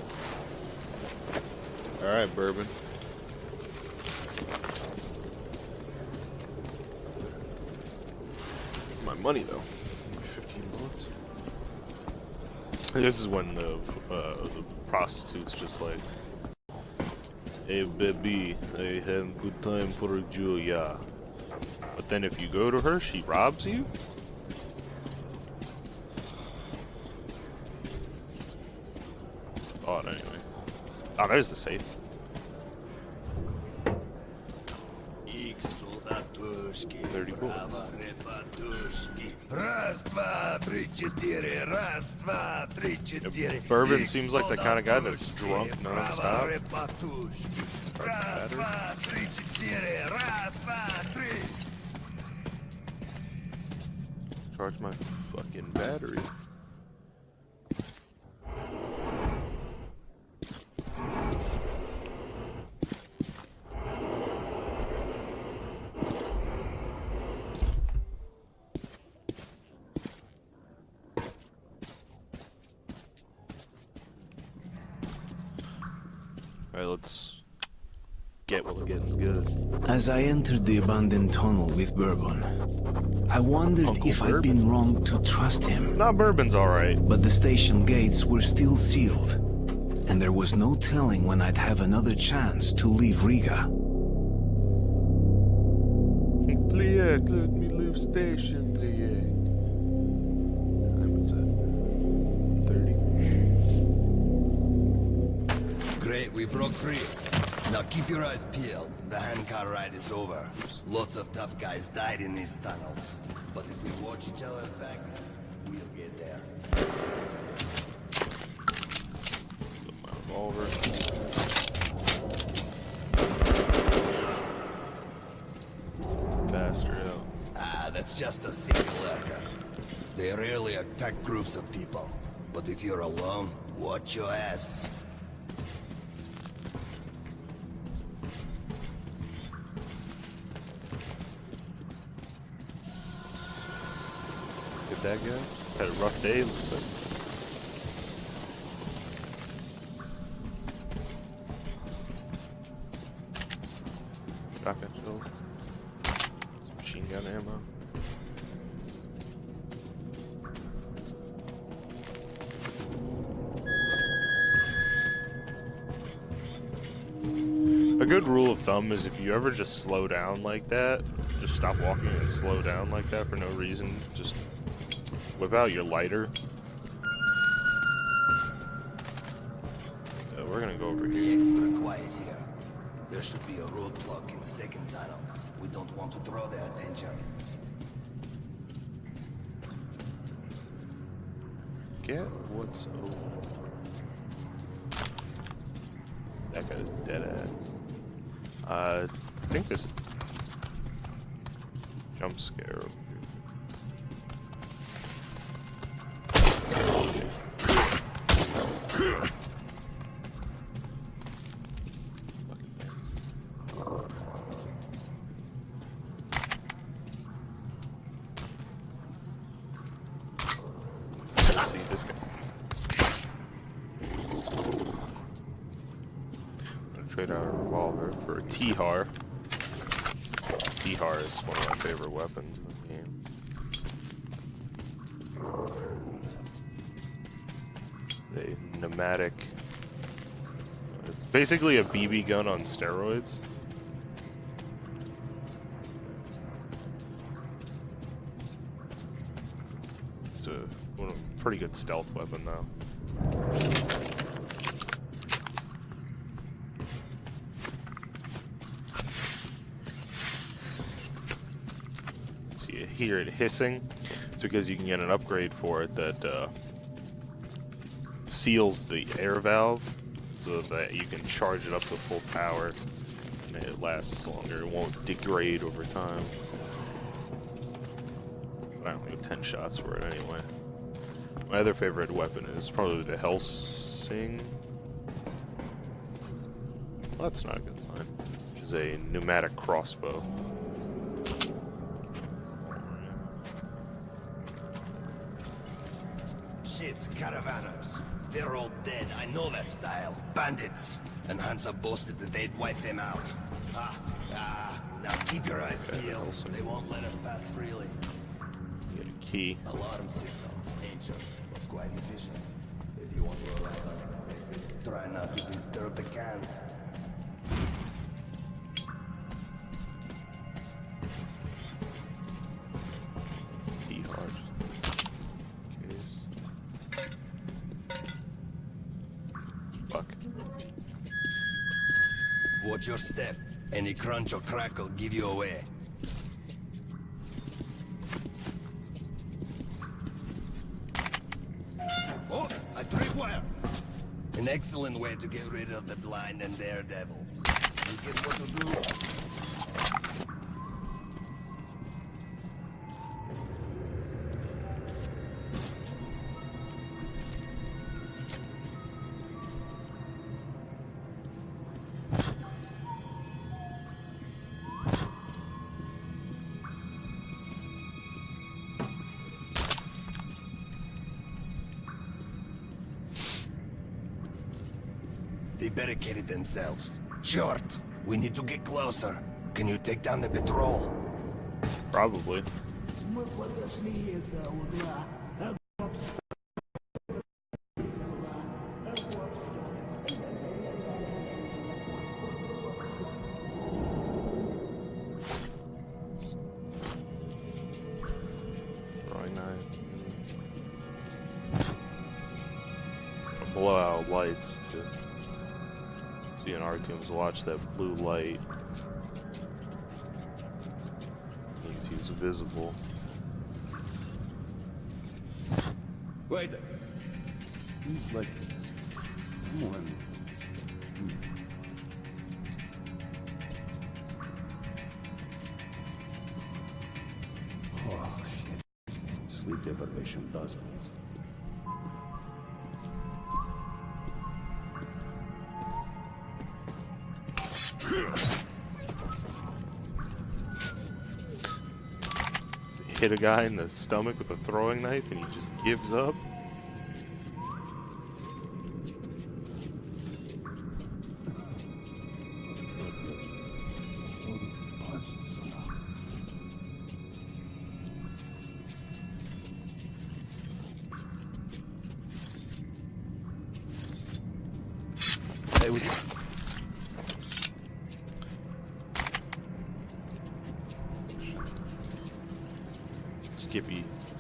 Alright, Bourbon. My money, though. 15 bullets. This is when the prostitute's just like, "Hey, baby, I have good time for you, yeah." But then if you go to her, she robs you? Odd, anyway. Oh, there's the safe. 30 bullets. Yep. Bourbon seems like the kind of guy that's drunk non-stop. Charge my fucking battery. Alright, let's get while the getting's good. As I entered the abandoned tunnel with Bourbon, I wondered Uncle if Bourbon? I'd been wrong to trust him. Nah, Bourbon's alright. But the station gates were still sealed, and there was no telling when I'd have another chance to leave Riga. Pliek, let me leave station, Pliek. Time is it? 30. Great, we broke free. Now keep your eyes peeled. The handcar ride is over. Lots of tough guys died in these tunnels. But if we watch each other's backs, we'll get there. My revolver. Bastard out. Ah, that's just a single lurker. They rarely attack groups of people. But if you're alone, watch your ass. Get that guy. Had a rough day, looks like. Shotgun shells. Some machine gun ammo. A good rule of thumb is if you ever just slow down like that, just stop walking and slow down like that for no reason, just whip out your lighter. We're gonna go over Be here. extra quiet here. There should be a roadblock in the second tunnel. We don't want to draw their attention. Get what's over. That guy's dead ass. I think there's a jump scare over here. gonna trade out a revolver for a T-Har. T-Har is one of my favorite weapons in the game. A pneumatic. It's basically a BB gun on steroids. It's a pretty good stealth weapon, though. So you hear it hissing. It's because you can get an upgrade for it that seals the air valve so that you can charge it up to full power and it lasts longer. It won't degrade over time. But I only have 10 shots for it anyway. My other favorite weapon is probably the Helsing. Well, that's not a good sign. Which is a pneumatic crossbow. Shit, caravanners. They're all dead, I know that style. Bandits. And Hansa boasted that they'd wipe them out. Now keep your eyes peeled. They won't let us pass freely. Get a key. Alarm system. Ancient, but quite efficient. If you want to arrive unexpected, try not to disturb the cans. T-Hard. Fuck. Watch your step. Any crunch or crackle give you away. Oh, a tripwire! An excellent way to get rid of the blind and daredevils. You get what to do. They barricaded themselves. Short, we need to get closer. Can you take down the patrol? Probably. Throwing knife. Blow out lights to see in our teams watch that blue light. Means he's visible. Wait. Seems like someone. Oh shit. Sleep deprivation does means. Hit a guy in the stomach with a throwing knife and he just gives up.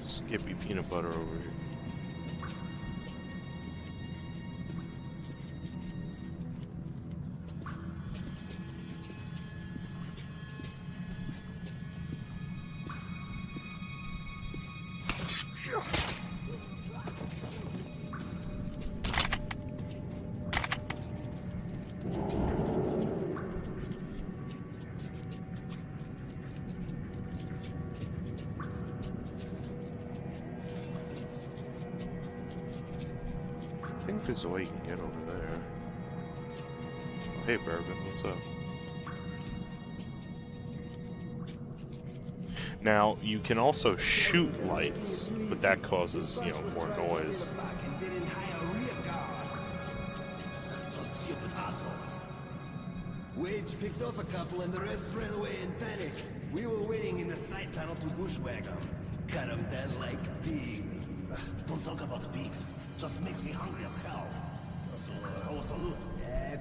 Skippy peanut butter over here. I think there's a way you can get over there. Oh, hey, Bourbon, what's up? Now, you can also shoot lights, but that causes, you know, more noise. Wage picked off a couple and the rest ran away in panic. We were waiting in the side tunnel to bushwhack them. Cut them down like pigs. Don't talk about pigs. Just makes me hungry as hell. So, how was the loot?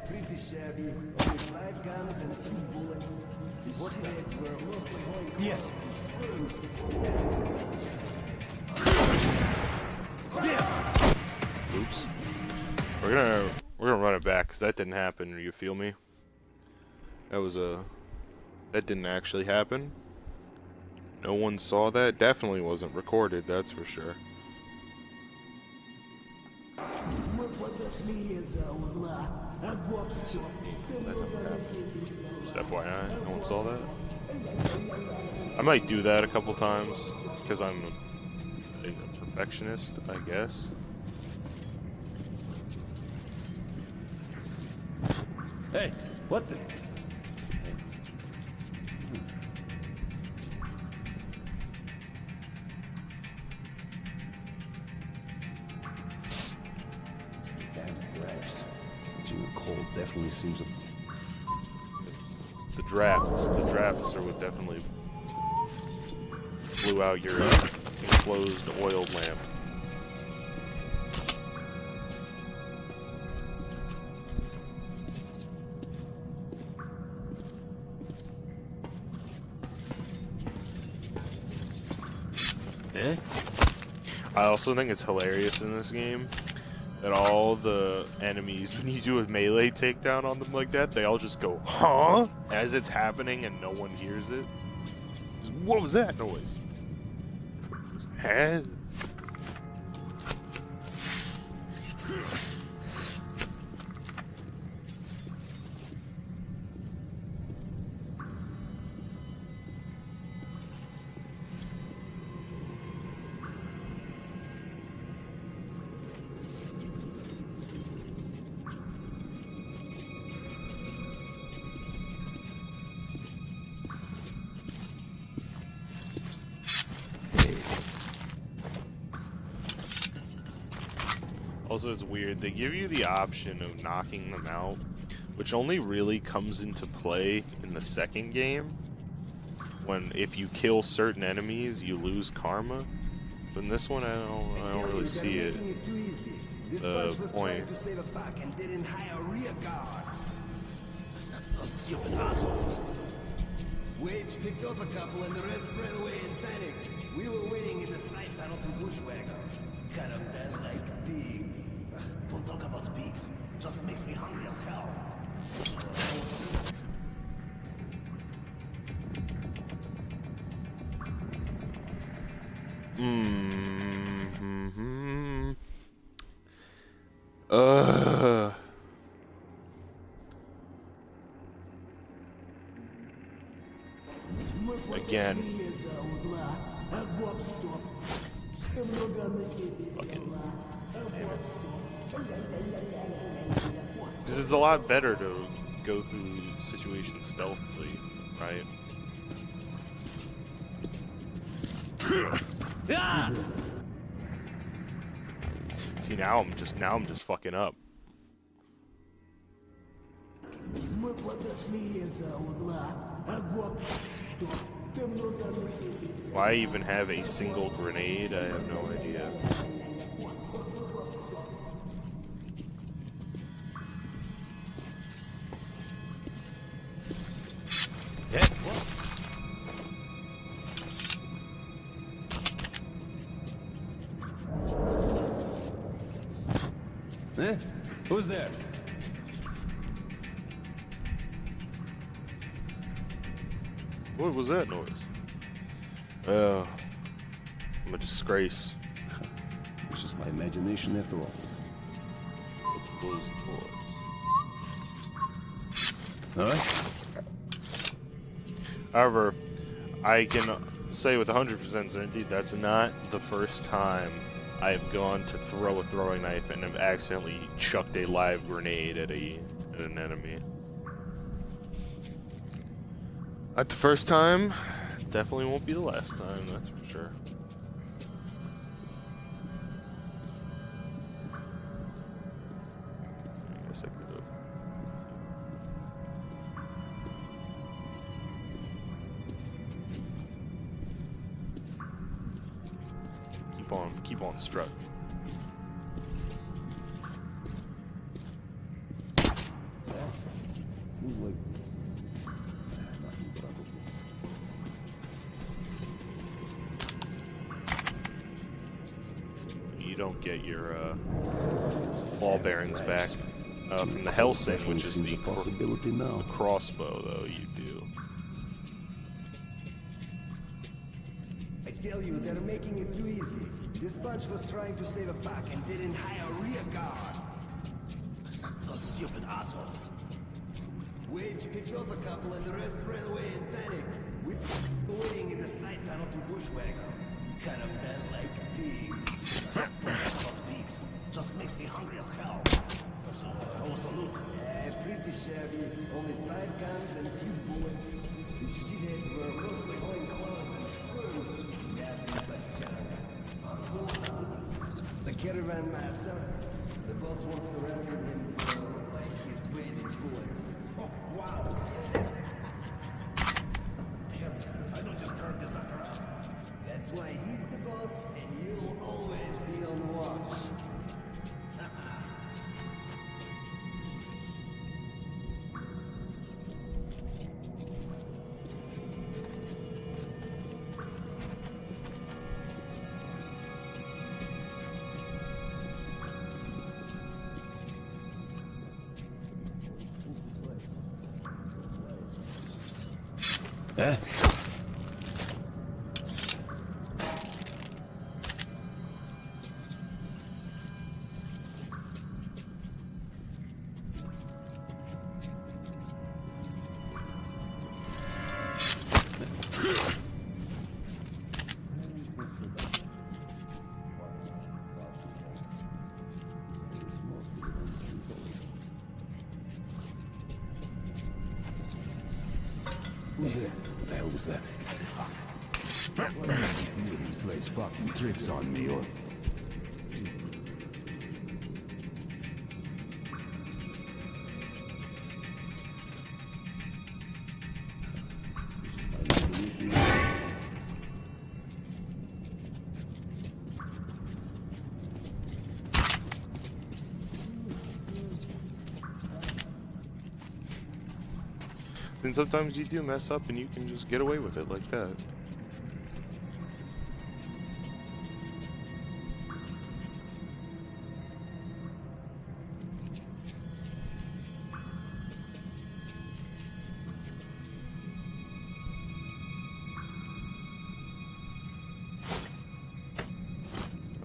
Pretty shabby. Only 5 guns and 2 bullets. The sheds were mostly holy Yeah. Oops. We're gonna run it back because that didn't happen. You feel me? That didn't actually happen. No one saw that. Definitely wasn't recorded. That's for sure. Just FYI, no one saw that. I might do that a couple times because I'm a perfectionist, I guess. Hey, what the? Damn grapes. Jim Cole definitely seems a... The drafts are what definitely blew out your enclosed oil lamp. I also think it's hilarious in this game that all the enemies, when you do a melee takedown on them like that, they all just go, huh? As it's happening and no one hears it. What was that noise? Huh? Also, it's weird. They give you the option of knocking them out, which only really comes into play in the second game. When if you kill certain enemies, you lose karma. But in this one, I don't really see it. The point. So stupid assholes. Wage picked off a couple and the rest ran away in panic. We were waiting in the side tunnel to bushwhack them. Cut them down like pigs. Don't talk about pigs. Just makes me hungry as hell. Again. Because it's a lot better to go through situations stealthily, right? See, now I'm just fucking up. Why even have a single grenade? I have no idea. Eh? Who's there? What was that noise? I'm a disgrace. It's just my imagination after all. Close the doors. Alright. However, I can say with 100% certainty that's not the first time I've gone to throw a throwing knife and have accidentally chucked a live grenade at an enemy. Not the first time, definitely won't be the last time, that's for sure. I guess I could have. keep on strutting. You don't get your ball bearings back from the Helsing, which is the crossbow, though. You do. I tell you, they're making it too easy. This bunch was trying to save a buck and didn't hire a rear guard. Those stupid assholes. Wage picked off a couple and the rest ran away in panic. We waiting in the side tunnel to bushwhack them. Kind of dead like pigs. About pigs. Just makes me hungry as hell. So, how was the loot? Pretty shabby. Only 5 guns and 3 bullets. The shitheads were mostly loincloths and shrooms. Nothing but junk. The caravan master. The boss wants to ransom him for, like, his weighted bullets. Oh, wow. I don't just curve this sucker out. That's why he's the boss, and you'll always be on watch. Eh? Who's there? What the hell was that? Fuck. He plays fucking tricks on me, or... And sometimes you do mess up and you can just get away with it like that.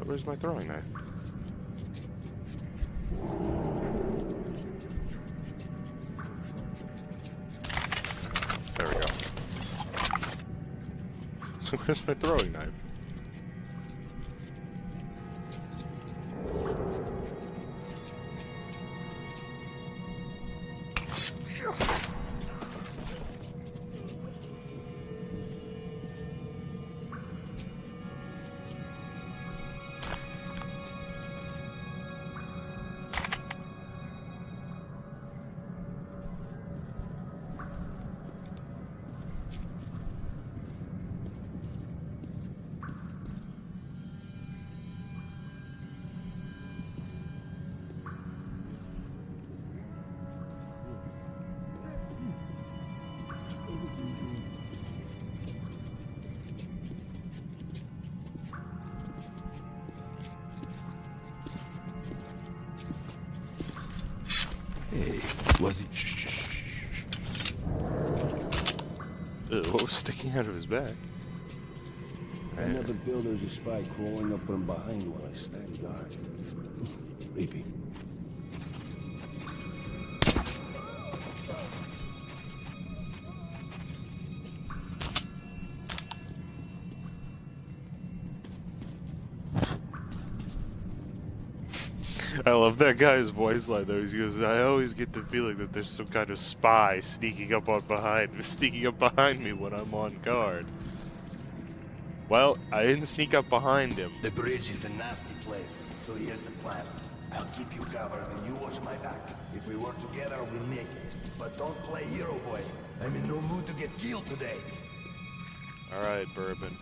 Where's my throwing knife? There we go. So where's my throwing knife? Hey, was he? What was sticking out of his back? Another builder's a spy crawling up from behind while I stand guard. Creepy. I love that guy's voice line though. He goes, "I always get the feeling that there's some kind of spy sneaking up behind me when I'm on guard." Well, I didn't sneak up behind him. The bridge is a nasty place, so here's the plan. I'll keep you covered and you watch my back. If we work together, we'll make it. But don't play hero boy. I'm in no mood to get killed today. All right, Bourbon.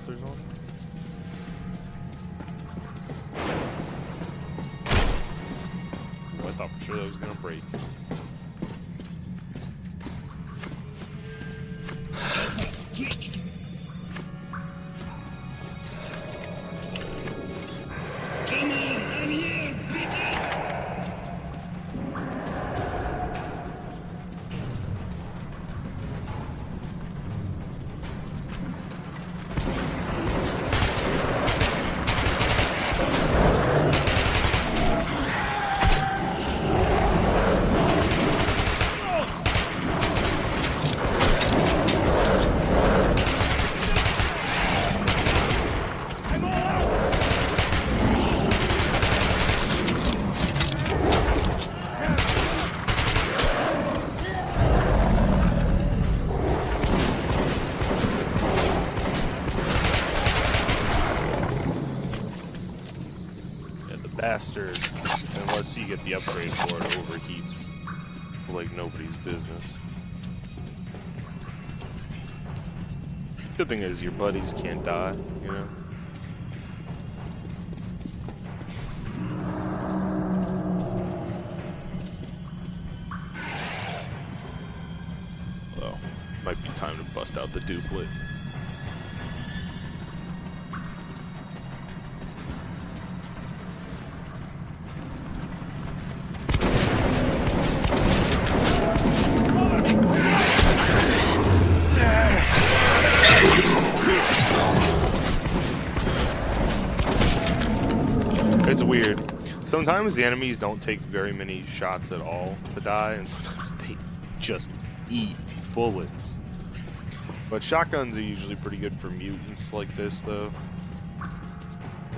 filters on. Oh, I thought for sure that was gonna break. Come on, I'm here, bitches! Bastard, unless you get the upgrade for it, overheats like nobody's business. Good thing is your buddies can't die, you know? Well, might be time to bust out the duplet. It's weird. Sometimes the enemies don't take very many shots at all to die, and sometimes they just eat bullets. But shotguns are usually pretty good for mutants like this, though.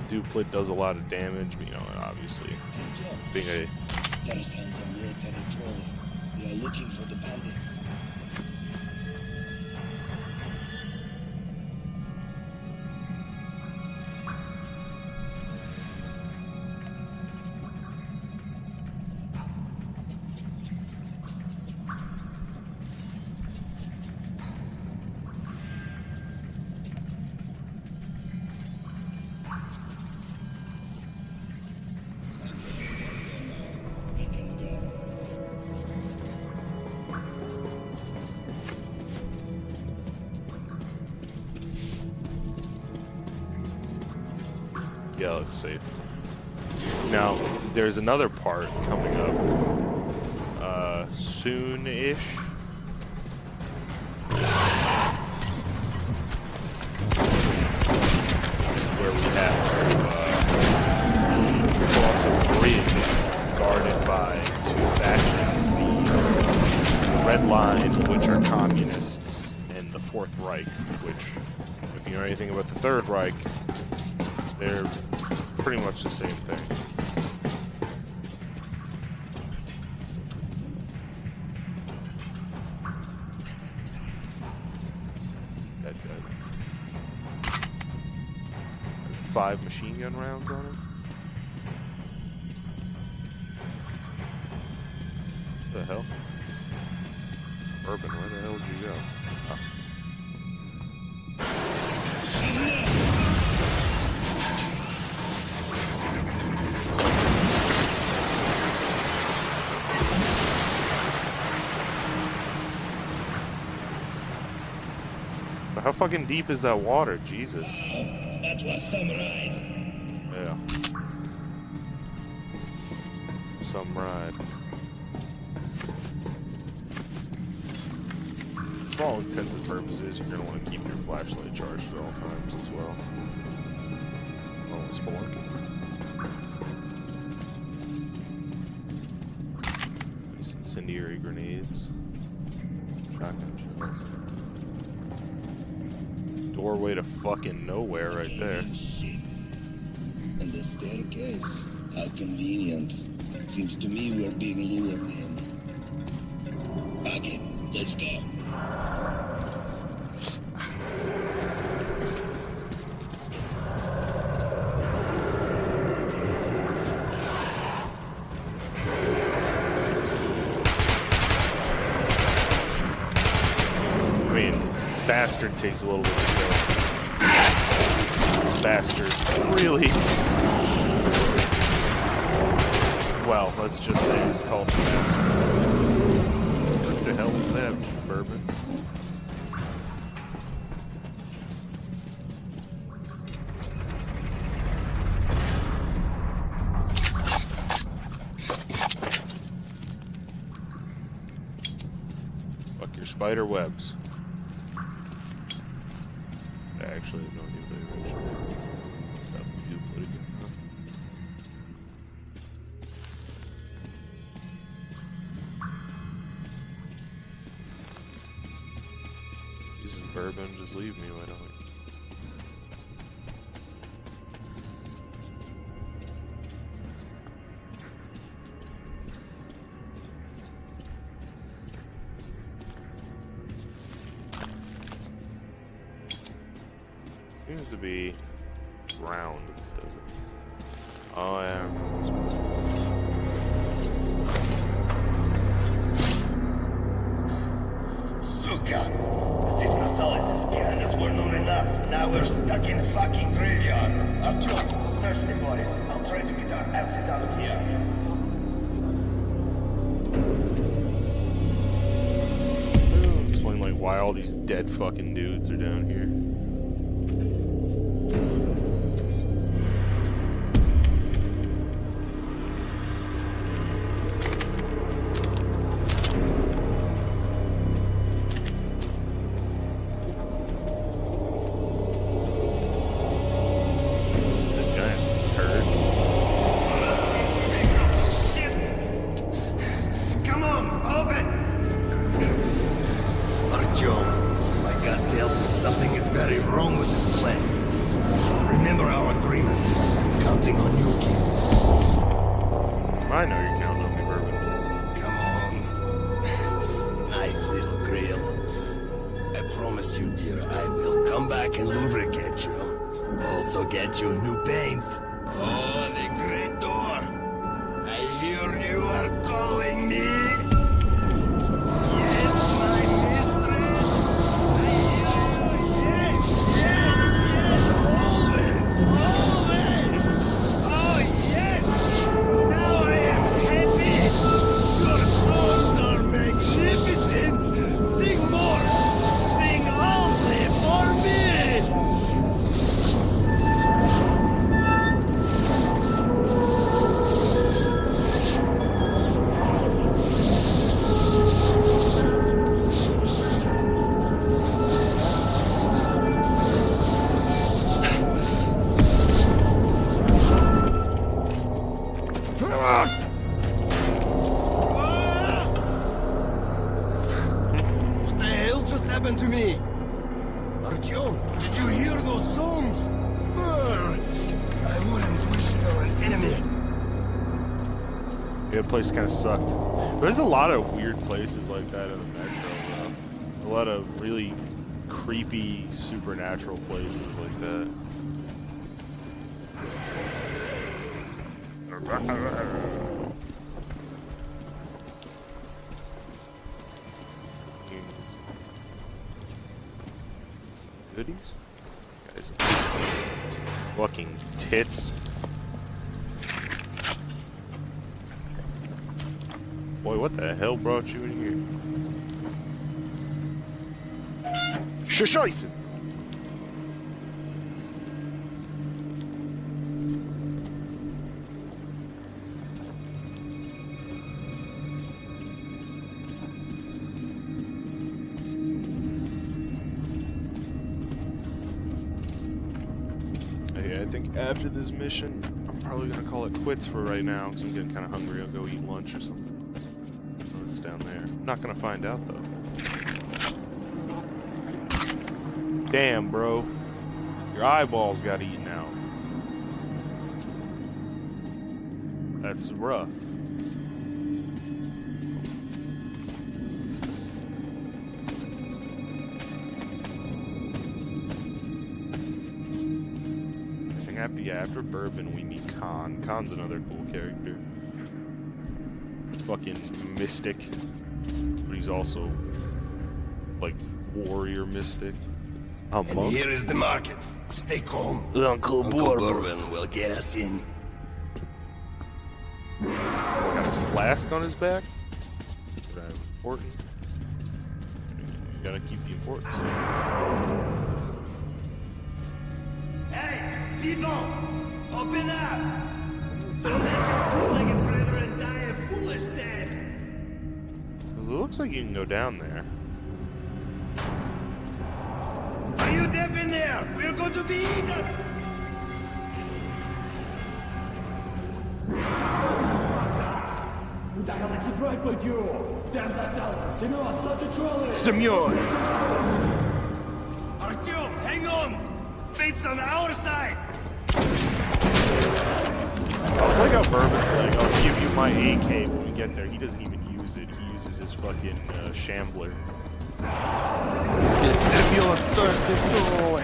Duplet does a lot of damage, but you know, obviously, being a... There is hands on military patrol. They are looking for the bandits. Yeah, looks safe. Now, there's another part coming up soon-ish. Where we have to cross a bridge guarded by two factions, the Red Line, which are communists, and the Fourth Reich, which, if you know anything about the Third Reich, they're pretty much the same thing. That dead. There's 5 machine gun rounds on it. What the hell? Urban, where the hell did you go? Oh. How fucking deep is that water? Jesus. That was some ride. Yeah. Some ride. For all intents and purposes, you're gonna want to keep your flashlight charged at all times as well. Oh, spelunking. These incendiary grenades. Shotgun shells. Doorway to fucking nowhere right there. And the staircase. How convenient. It seems to me we're being lured in. Okay, let's go. I mean, Bastard takes a little bit of skill. bastard really... Well, let's just say he's called the bastard. What the hell was that, Bourbon? Fuck your spider webs. Actually, no need to stop you put it in. Using bourbon, just leave me, why don't we? Seems to be round, does it? Oh yeah. Suka! As if Chrysalis behind us were not enough. Now we're stuck in fucking graveyard. Artyom, search the bodies. I'll try to get our asses out of here. Explain like why all these dead fucking dudes are down here. Place kind of sucked. But there's a lot of weird places like that in the Metro, though. A lot of really creepy, supernatural places like that. Goodies? Guys. Fucking tits. Boy, what the hell brought you in here? Shishaysen! Hey, I think after this mission, I'm probably gonna call it quits for right now, because I'm getting kind of hungry. I'll go eat lunch or something. Down there. I'm not gonna find out though. Damn, bro. Your eyeballs got eaten out. That's rough. I think after Bourbon we meet Khan. Khan's another cool character. Fucking mystic, but he's also like warrior mystic. A And monk? here is the market. Stay calm. Uncle Bourbon will get us in. Got a flask on his back? Important. You gotta keep the importance. Hey, people! Open up! Don't let your two-legged brethren die a foolish death! It looks like you can go down there. Are you deaf in there? We're going to be eaten! Who the hell did you break with you? Damn yourself! Senor, start the trolley! Simeon! Artyom, hang on! Fate's on our side! I was like how Bourbon's like, I'll give you my AK when we get there. He doesn't even use it. He uses his fucking shambler. Simeon, start the trolley!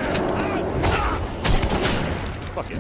Fuck it.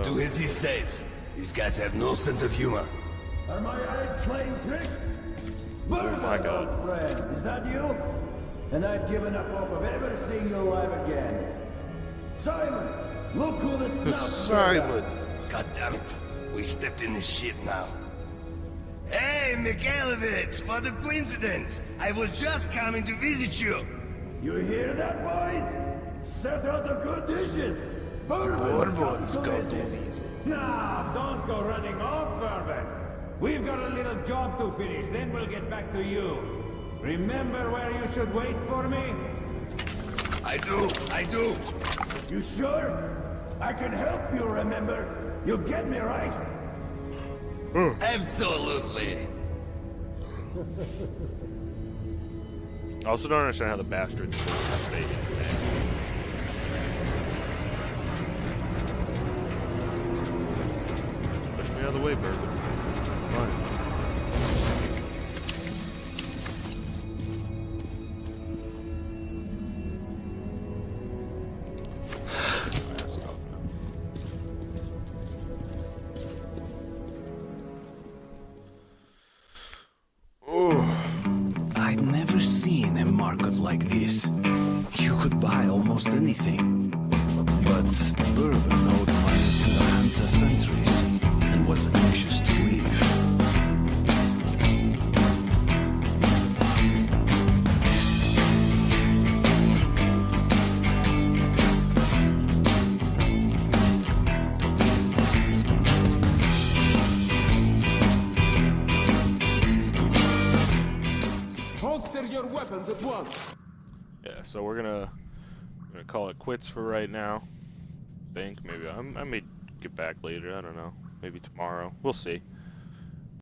Do as he says. These guys have no sense of humor. Are my eyes playing tricks? Oh my God. Old friend, is that you? And I've given up hope of ever seeing you alive again. Simon, look who the Simon. God damn it. We stepped in this shit now. Hey, Mikhailovich, what a coincidence. I was just coming to visit you. You hear that, boys? Set out the good dishes. Bourbon's got to visit. Nah, don't go running off, Bourbon. We've got a little job to finish, then we'll get back to you. Remember where you should wait for me? I do. You sure? I can help you, remember? You get me right? Absolutely. I also don't understand how the bastards didn't stay in there. Push me out of the way, Bourbon. Fine. I'd never seen a market like this. You could buy almost anything. But Bourbon owed money to the Hansa sentries and was anxious to leave. Holster your weapons at once. Yeah, so we're gonna call it quits for right now. I think maybe I may get back later. I don't know. Maybe tomorrow. We'll see.